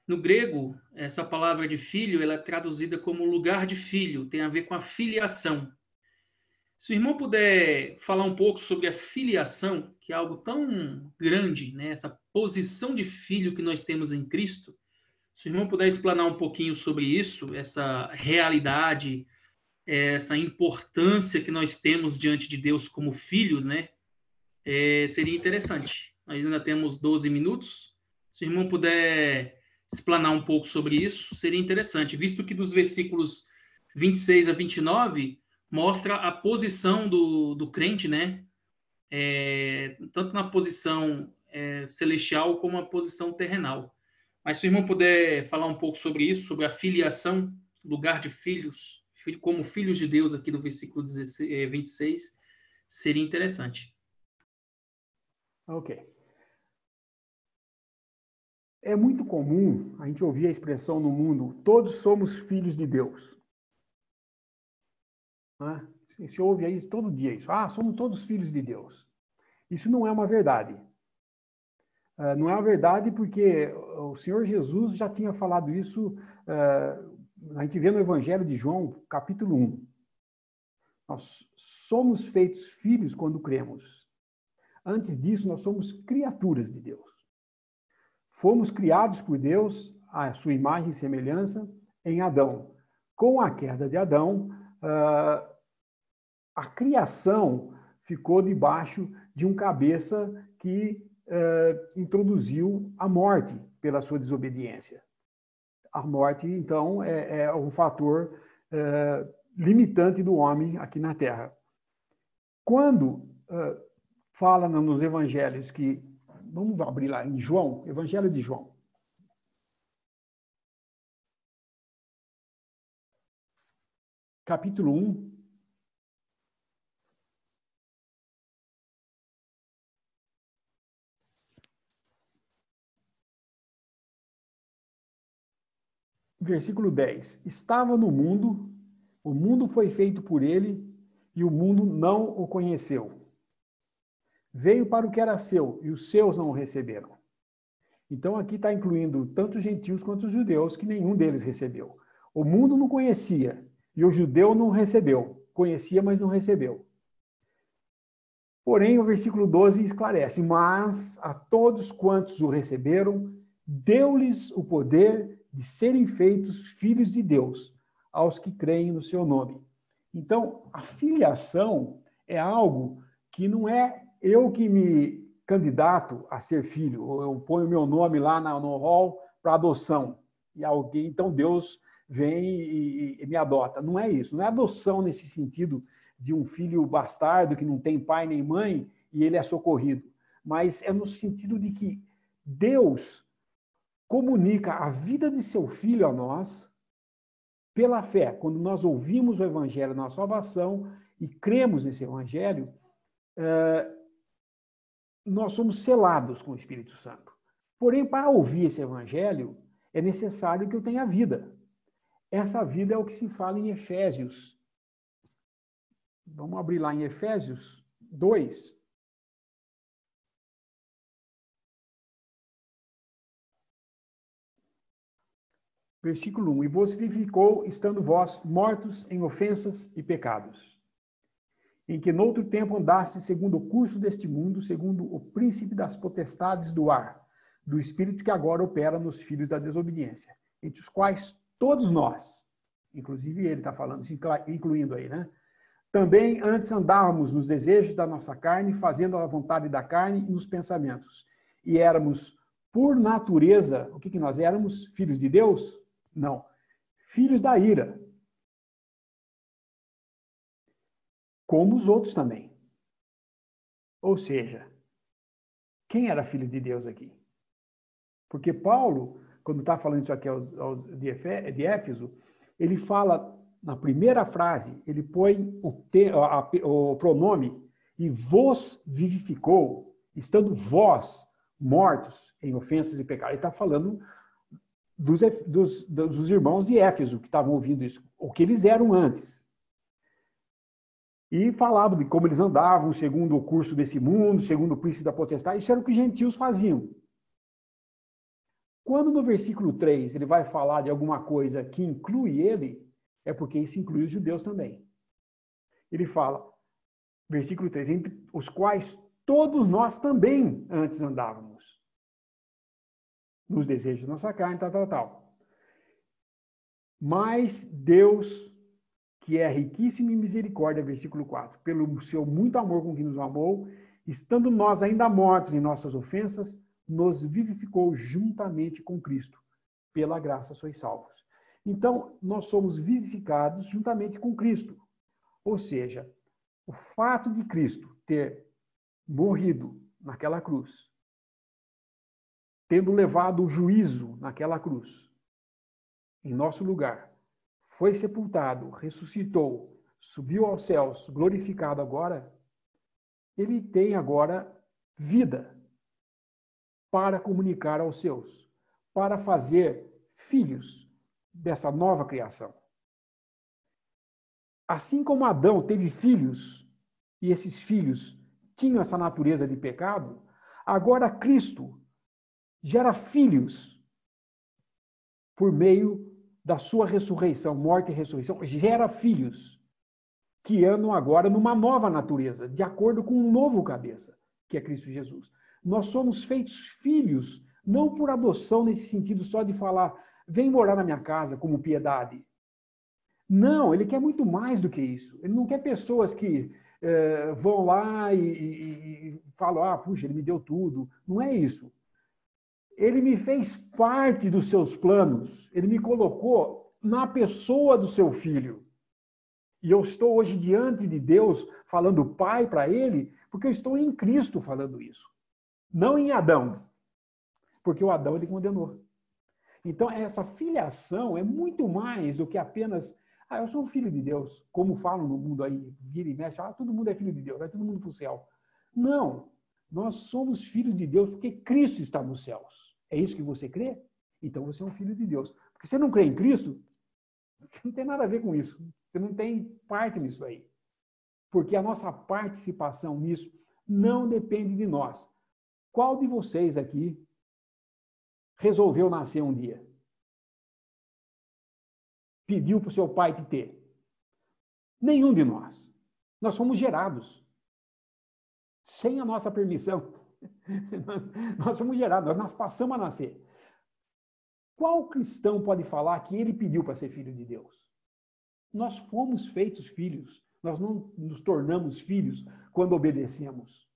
S3: No grego, essa palavra de filho, ela é traduzida como lugar de filho, tem a ver com a filiação. Se o irmão puder falar um pouco sobre a filiação, que é algo tão grande, né? Essa posição de filho que nós temos em Cristo, se o irmão puder explanar um pouquinho sobre isso, essa realidade, essa importância que nós temos diante de Deus como filhos, né? Seria interessante. Nós ainda temos 12 minutos. Se o irmão puder explanar um pouco sobre isso, seria interessante, visto que dos versículos 26 a 29 mostra a posição do crente, né? Tanto na posição celestial como a posição terrenal. Mas se o irmão puder falar um pouco sobre isso, sobre a filiação, lugar de filhos, como filhos de Deus aqui do versículo 26, seria interessante.
S2: Ok. É muito comum a gente ouvir a expressão no mundo, todos somos filhos de Deus. Você ouve aí todo dia isso. Somos todos filhos de Deus. Isso não é uma verdade. Não é uma verdade porque o Senhor Jesus já tinha falado isso, a gente vê no Evangelho de João, capítulo 1. Nós somos feitos filhos quando cremos. Antes disso, nós somos criaturas de Deus. Fomos criados por Deus, à sua imagem e semelhança, em Adão. Com a queda de Adão, a criação ficou debaixo de um cabeça que introduziu a morte pela sua desobediência. A morte, então, é um fator limitante do homem aqui na Terra. Quando fala nos evangelhos que... Vamos abrir lá em João, Evangelho de João. Capítulo 1. Versículo 10. Estava no mundo, o mundo foi feito por ele, e o mundo não o conheceu. Veio para o que era seu, e os seus não o receberam. Então, aqui está incluindo tanto os gentios quanto os judeus, que nenhum deles recebeu. O mundo não conhecia, e o judeu não recebeu. Conhecia, mas não recebeu. Porém, o versículo 12 esclarece, mas a todos quantos o receberam, deu-lhes o poder de serem feitos filhos de Deus, aos que creem no seu nome. Então, a filiação é algo que não é eu que me candidato a ser filho, ou eu ponho meu nome lá no hall para adoção, e alguém, então Deus vem e me adota. Não é isso. Não é adoção nesse sentido de um filho bastardo que não tem pai nem mãe e ele é socorrido. Mas é no sentido de que Deus comunica a vida de seu filho a nós pela fé. Quando nós ouvimos o evangelho na salvação e cremos nesse evangelho, nós somos selados com o Espírito Santo. Porém, para ouvir esse evangelho, é necessário que eu tenha vida. Essa vida é o que se fala em Efésios. Vamos abrir lá em Efésios 2. Versículo 1. E vos vivificou, estando vós mortos em ofensas e pecados, em que noutro tempo andaste segundo o curso deste mundo, segundo o príncipe das potestades do ar, do espírito que agora opera nos filhos da desobediência, entre os quais todos nós, inclusive ele está falando, incluindo aí, né? Também antes andávamos nos desejos da nossa carne, fazendo a vontade da carne e nos pensamentos. E éramos, por natureza, o que nós éramos? Filhos de Deus? Não. Filhos da ira. Como os outros também. Ou seja, quem era filho de Deus aqui? Porque Paulo, quando está falando isso aqui de Éfeso, ele fala, na primeira frase, ele põe o pronome e vos vivificou, estando vós mortos em ofensas e pecados. Ele está falando dos irmãos de Éfeso que estavam ouvindo isso, o que eles eram antes. E falava de como eles andavam segundo o curso desse mundo, segundo o príncipe da potestade. Isso era o que os gentios faziam. Quando no versículo 3 ele vai falar de alguma coisa que inclui ele, é porque isso inclui os judeus também. Ele fala, versículo 3, entre os quais todos nós também antes andávamos, nos desejos de nossa carne, tal. Mas Deus, que é riquíssimo em misericórdia, versículo 4, pelo seu muito amor com que nos amou, estando nós ainda mortos em nossas ofensas, nos vivificou juntamente com Cristo. Pela graça sois salvos. Então, nós somos vivificados juntamente com Cristo. Ou seja, o fato de Cristo ter morrido naquela cruz, tendo levado o juízo naquela cruz, em nosso lugar, foi sepultado, ressuscitou, subiu aos céus, glorificado agora, ele tem agora vida para comunicar aos seus, para fazer filhos dessa nova criação. Assim como Adão teve filhos, e esses filhos tinham essa natureza de pecado, agora Cristo gera filhos por meio da sua ressurreição, morte e ressurreição, gera filhos que andam agora numa nova natureza, de acordo com um novo cabeça, que é Cristo Jesus. Nós somos feitos filhos, não por adoção nesse sentido só de falar, vem morar na minha casa como piedade. Não, ele quer muito mais do que isso. Ele não quer pessoas que vão lá e falam, puxa, ele me deu tudo. Não é isso. Ele me fez parte dos seus planos. Ele me colocou na pessoa do seu filho. E eu estou hoje diante de Deus falando Pai para ele, porque eu estou em Cristo falando isso. Não em Adão. Porque o Adão ele condenou. Então, essa filiação é muito mais do que apenas, eu sou um filho de Deus. Como falam no mundo aí, vira e mexe, todo mundo é filho de Deus, vai todo mundo para o céu. Não. Nós somos filhos de Deus porque Cristo está nos céus. É isso que você crê? Então você é um filho de Deus. Porque você não crê em Cristo, você não tem nada a ver com isso. Você não tem parte nisso aí. Porque a nossa participação nisso não depende de nós. Qual de vocês aqui resolveu nascer um dia? Pediu para o seu pai te ter? Nenhum de nós. Nós fomos gerados. Sem a nossa permissão. Nós fomos gerados, nós passamos a nascer. Qual cristão pode falar que ele pediu para ser filho de Deus? Nós fomos feitos filhos. Nós não nos tornamos filhos quando obedecemos.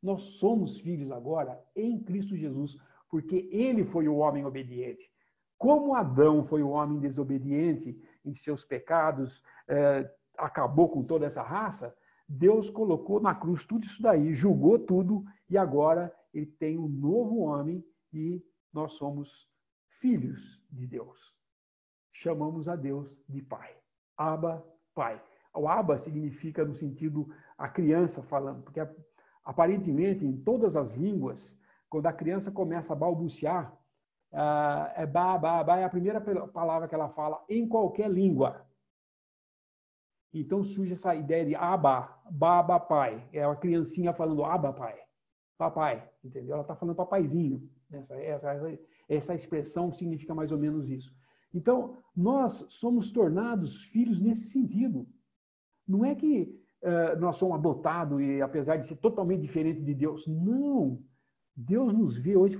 S2: Nós somos filhos agora em Cristo Jesus, porque ele foi o homem obediente. Como Adão foi o homem desobediente em seus pecados, acabou com toda essa raça, Deus colocou na cruz tudo isso daí, julgou tudo, e agora ele tem um novo homem e nós somos filhos de Deus. Chamamos a Deus de Pai. Abba, Pai. O Abba significa no sentido a criança falando, porque aparentemente em todas as línguas, quando a criança começa a balbuciar, é ba, ba, ba, é a primeira palavra que ela fala em qualquer língua. Então surge essa ideia de Abba, Baba, Pai. É a criancinha falando Abba, Pai. Papai, entendeu? Ela está falando papaizinho. Essa expressão significa mais ou menos isso. Então, nós somos tornados filhos nesse sentido. Não é que nós somos adotados e apesar de ser totalmente diferente de Deus. Não. Deus nos vê hoje,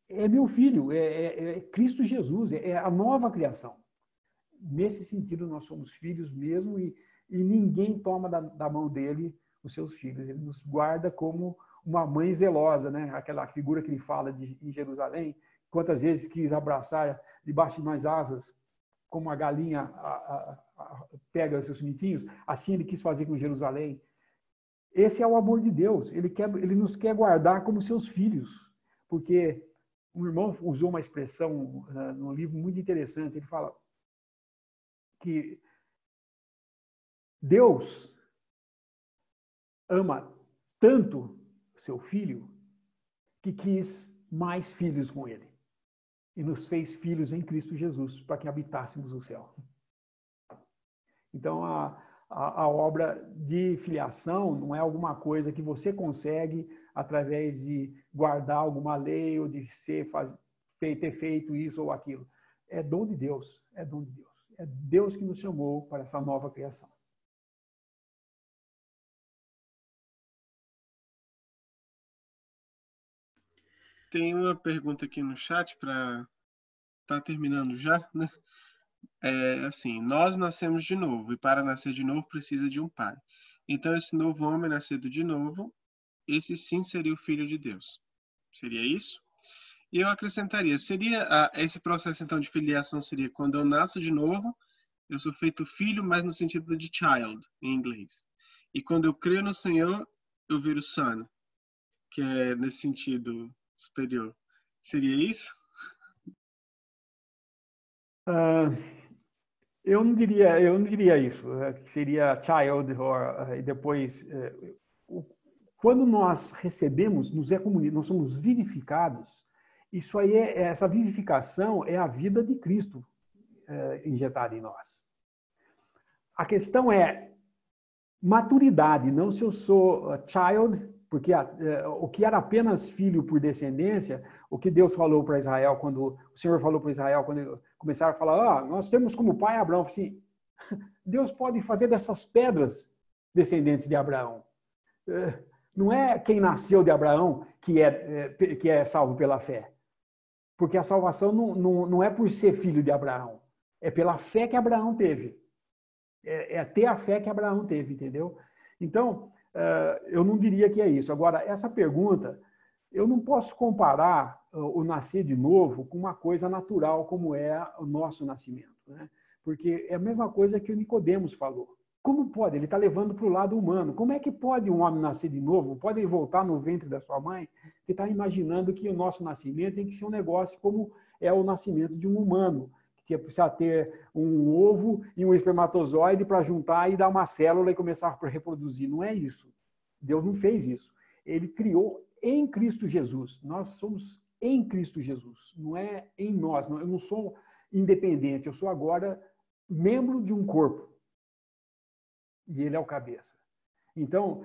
S2: é meu filho, é Cristo Jesus, é a nova criação. Nesse sentido, nós somos filhos mesmo e ninguém toma da mão dele os seus filhos. Ele nos guarda como uma mãe zelosa, né? Aquela figura que ele fala em Jerusalém, quantas vezes quis abraçar debaixo de umas asas, como a galinha pega os seus pintinhos, assim ele quis fazer com Jerusalém. Esse é o amor de Deus. Ele nos quer guardar como seus filhos, porque um irmão usou uma expressão num livro muito interessante. Ele fala que Deus ama tanto seu filho que quis mais filhos com ele e nos fez filhos em Cristo Jesus para que habitássemos o céu. Então, a obra de filiação não é alguma coisa que você consegue através de guardar alguma lei ou de ter feito isso ou aquilo. É dom de Deus, é dom de Deus. É Deus que nos chamou para essa nova criação.
S1: Tem uma pergunta aqui no chat para estar terminando já, né? É assim, nós nascemos de novo e para nascer de novo precisa de um pai. Então esse novo homem nascido de novo, esse sim seria o filho de Deus. Seria isso? E eu acrescentaria, esse processo então de filiação seria quando eu nasço de novo, eu sou feito filho, mas no sentido de child, em inglês. E quando eu creio no Senhor, eu viro son, que é nesse sentido superior. Seria isso?
S2: Eu não diria isso, que seria child, e depois... Quando nós recebemos, nós somos vivificados, isso aí essa vivificação é a vida de Cristo injetada em nós. A questão é maturidade, não se eu sou child, porque o que era apenas filho por descendência, o que Deus falou para Israel, quando o Senhor falou para Israel, quando começaram a falar, nós temos como pai Abraão, assim, Deus pode fazer dessas pedras descendentes de Abraão. Não é quem nasceu de Abraão que é salvo pela fé. Porque a salvação não é por ser filho de Abraão. É pela fé que Abraão teve. É ter a fé que Abraão teve, entendeu? Então, eu não diria que é isso. Agora, essa pergunta, eu não posso comparar o nascer de novo com uma coisa natural como é o nosso nascimento, né? Porque é a mesma coisa que o Nicodemos falou. Como pode? Ele está levando para o lado humano. Como é que pode um homem nascer de novo? Pode voltar no ventre da sua mãe? Ele está imaginando que o nosso nascimento tem que ser um negócio como é o nascimento de um humano, que precisa ter um ovo e um espermatozoide para juntar e dar uma célula e começar a reproduzir. Não é isso. Deus não fez isso. Ele criou em Cristo Jesus. Nós somos em Cristo Jesus. Não é em nós. Eu não sou independente. Eu sou agora membro de um corpo. E ele é o cabeça. Então,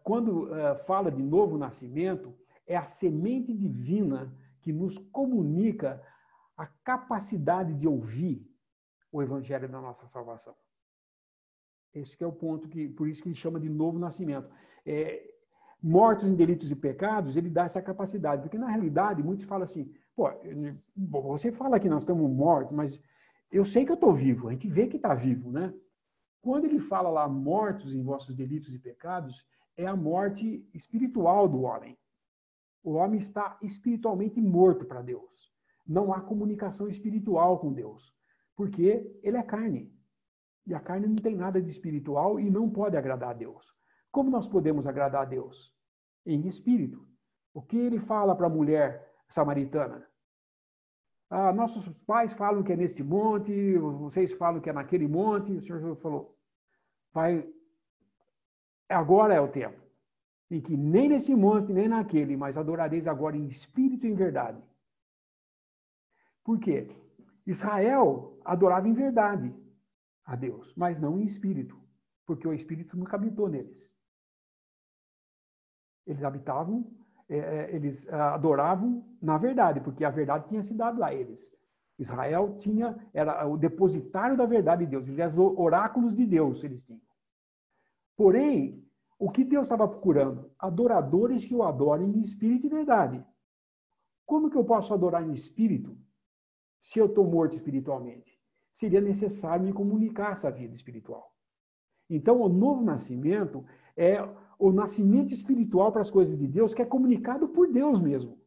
S2: quando fala de novo nascimento, é a semente divina que nos comunica a capacidade de ouvir o evangelho da nossa salvação. Esse que é o ponto, por isso que ele chama de novo nascimento. Mortos em delitos e pecados, ele dá essa capacidade. Porque, na realidade, muitos falam assim, você fala que nós estamos mortos, mas eu sei que eu estou vivo. A gente vê que está vivo, né? Quando ele fala lá, mortos em vossos delitos e pecados, é a morte espiritual do homem. O homem está espiritualmente morto para Deus. Não há comunicação espiritual com Deus, porque ele é carne. E a carne não tem nada de espiritual e não pode agradar a Deus. Como nós podemos agradar a Deus? Em espírito. O que ele fala para a mulher samaritana? Ah, nossos pais falam que é neste monte, vocês falam que é naquele monte. O Senhor Jesus falou, agora é o tempo em que nem nesse monte, nem naquele, mas adorareis agora em espírito e em verdade. Por quê? Israel adorava em verdade a Deus, mas não em espírito, porque o espírito nunca habitou neles. Eles adoravam na verdade, porque a verdade tinha se dado a eles. Israel era o depositário da verdade de Deus, eles eram oráculos de Deus, eles tinham. Porém, o que Deus estava procurando? Adoradores que o adorem em espírito e verdade. Como que eu posso adorar em espírito se eu estou morto espiritualmente? Seria necessário me comunicar essa vida espiritual. Então, o novo nascimento é o nascimento espiritual para as coisas de Deus, que é comunicado por Deus mesmo.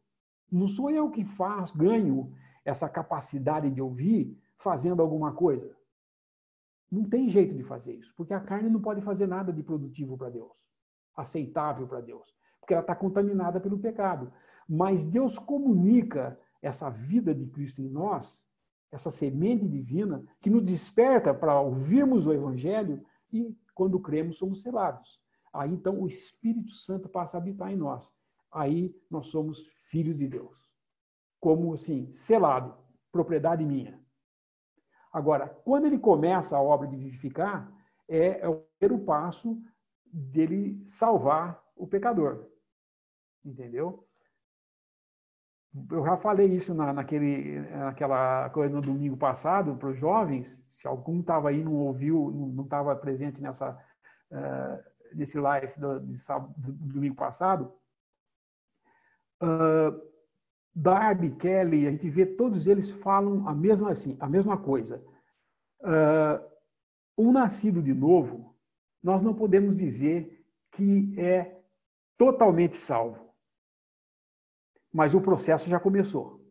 S2: Não sou eu que ganho essa capacidade de ouvir fazendo alguma coisa. Não tem jeito de fazer isso, porque a carne não pode fazer nada de produtivo para Deus, aceitável para Deus, porque ela está contaminada pelo pecado. Mas Deus comunica essa vida de Cristo em nós, essa semente divina, que nos desperta para ouvirmos o Evangelho e, quando cremos, somos selados. Aí, então, o Espírito Santo passa a habitar em nós. Aí, nós somos filhos de Deus. Como, assim, selado, propriedade minha. Agora, quando ele começa a obra de vivificar, é o primeiro passo dele salvar o pecador. Entendeu? Eu já falei isso naquela coisa no domingo passado para os jovens. Se algum estava aí, não ouviu, não estava presente nesse live do domingo passado, Darby, Kelly, a gente vê, todos eles falam a mesma coisa. Um nascido de novo, nós não podemos dizer que é totalmente salvo. Mas o processo já começou.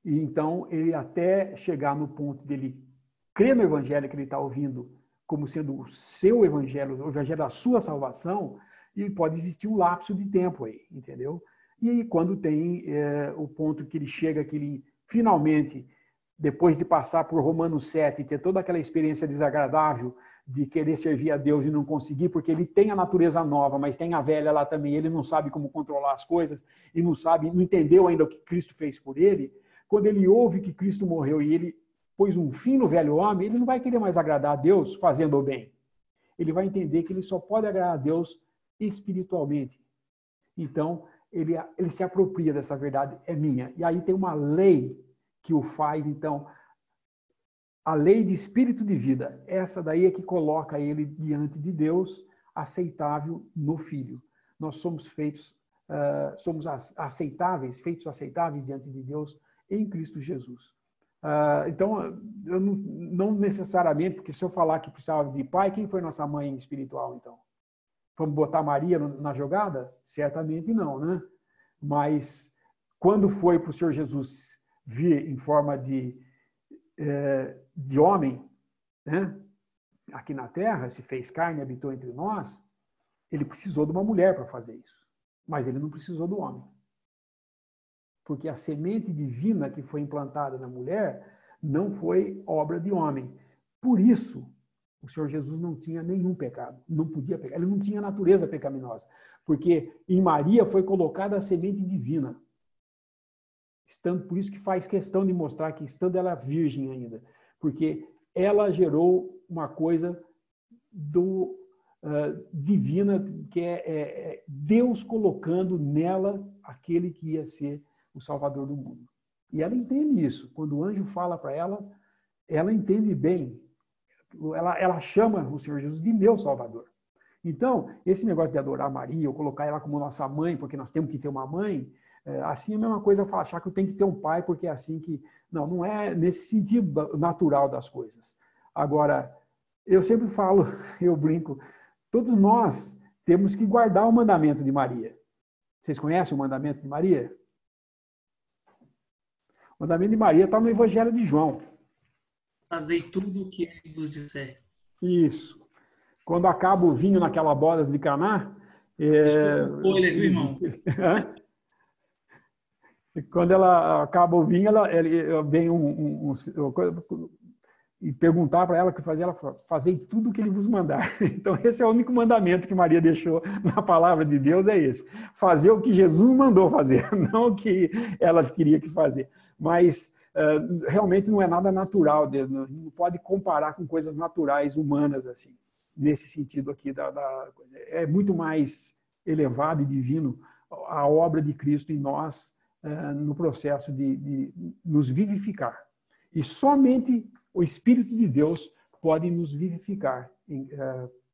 S2: E então, ele até chegar no ponto dele crer no evangelho que ele está ouvindo como sendo o seu evangelho, o evangelho da sua salvação, e pode existir um lapso de tempo aí, entendeu? E aí, quando tem o ponto que ele chega, que ele finalmente, depois de passar por Romanos 7 e ter toda aquela experiência desagradável de querer servir a Deus e não conseguir, porque ele tem a natureza nova, mas tem a velha lá também, ele não sabe como controlar as coisas, e não entendeu ainda o que Cristo fez por ele. Quando ele ouve que Cristo morreu e ele pôs um fim no velho homem, ele não vai querer mais agradar a Deus fazendo o bem. Ele vai entender que ele só pode agradar a Deus espiritualmente. Então, ele se apropria dessa verdade, é minha. E aí tem uma lei que o faz, então, a lei de espírito de vida. Essa daí é que coloca ele diante de Deus, aceitável no Filho. Nós somos feitos aceitáveis diante de Deus em Cristo Jesus. Então, eu não necessariamente, porque se eu falar que precisava de pai, quem foi nossa mãe espiritual, então? Vamos botar Maria na jogada? Certamente não, né? Mas, quando foi para o Senhor Jesus vir em forma de homem, né? Aqui na Terra, se fez carne e habitou entre nós, ele precisou de uma mulher para fazer isso. Mas ele não precisou do homem. Porque a semente divina que foi implantada na mulher não foi obra de homem. Por isso, o Senhor Jesus não tinha nenhum pecado, não podia pecar, ele não tinha natureza pecaminosa, porque em Maria foi colocada a semente divina. Por isso que faz questão de mostrar que, estando ela virgem ainda, porque ela gerou uma coisa divina, que é Deus colocando nela aquele que ia ser o Salvador do mundo. E ela entende isso. Quando o anjo fala para ela, ela entende bem. Ela chama o Senhor Jesus de meu Salvador. Então, esse negócio de adorar Maria, ou colocar ela como nossa mãe, porque nós temos que ter uma mãe, assim é a mesma coisa eu achar que eu tenho que ter um pai, porque é assim que... Não é nesse sentido natural das coisas. Agora, eu sempre falo, eu brinco, todos nós temos que guardar o mandamento de Maria. Vocês conhecem o mandamento de Maria? O mandamento de Maria está no Evangelho de João.
S3: Fazei tudo o que ele vos disser.
S2: Isso. Quando acaba o vinho naquela boda de Caná...
S3: Spoiler, viu, irmão?
S2: Quando ela acaba o vinho, vem e perguntar para ela o que fazer, ela fala, fazei tudo o que ele vos mandar. Então, esse é o único mandamento que Maria deixou na palavra de Deus, é esse. Fazer o que Jesus mandou fazer, não o que ela queria que fazer. Mas, realmente, não é nada natural, não pode comparar com coisas naturais, humanas, assim, nesse sentido aqui. É muito mais elevado e divino a obra de Cristo em nós, no processo de nos vivificar. E somente o Espírito de Deus pode nos vivificar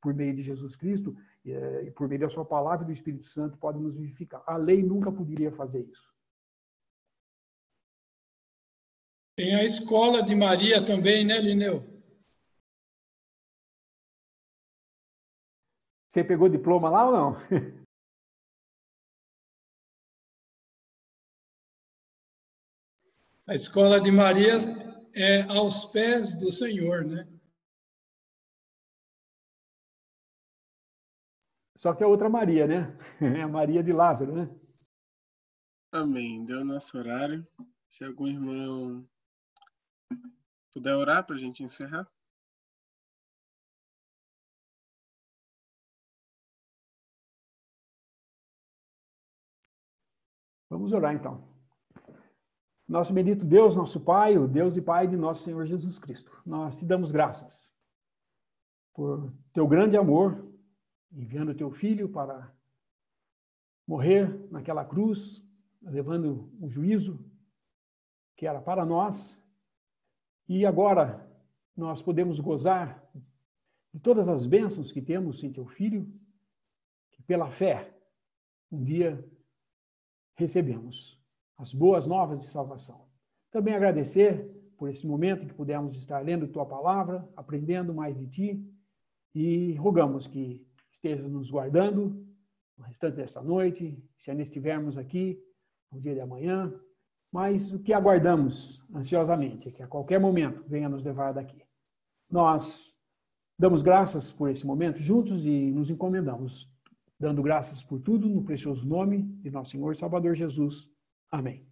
S2: por meio de Jesus Cristo, e por meio da sua palavra e do Espírito Santo pode nos vivificar. A lei nunca poderia fazer isso.
S6: Tem a escola de Maria também, né, Lineu?
S2: Você pegou diploma lá ou não?
S6: A escola de Maria é aos pés do Senhor, né?
S2: Só que é outra Maria, né? É a Maria de Lázaro, né?
S1: Amém. Deu nosso horário. Se algum irmão puder orar para a gente encerrar.
S2: Vamos orar, então. Nosso bendito Deus, nosso Pai, o Deus e Pai de nosso Senhor Jesus Cristo. Nós te damos graças por teu grande amor, enviando teu Filho para morrer naquela cruz, levando o juízo que era para nós. E agora nós podemos gozar de todas as bênçãos que temos em teu Filho, que pela fé um dia recebemos as boas novas de salvação. Também agradecer por esse momento em que pudemos estar lendo tua palavra, aprendendo mais de ti, e rogamos que esteja nos guardando no restante dessa noite, se ainda estivermos aqui no dia de amanhã, mas o que aguardamos ansiosamente é que a qualquer momento venha nos levar daqui. Nós damos graças por esse momento juntos e nos encomendamos, dando graças por tudo no precioso nome de nosso Senhor e Salvador Jesus. Amém.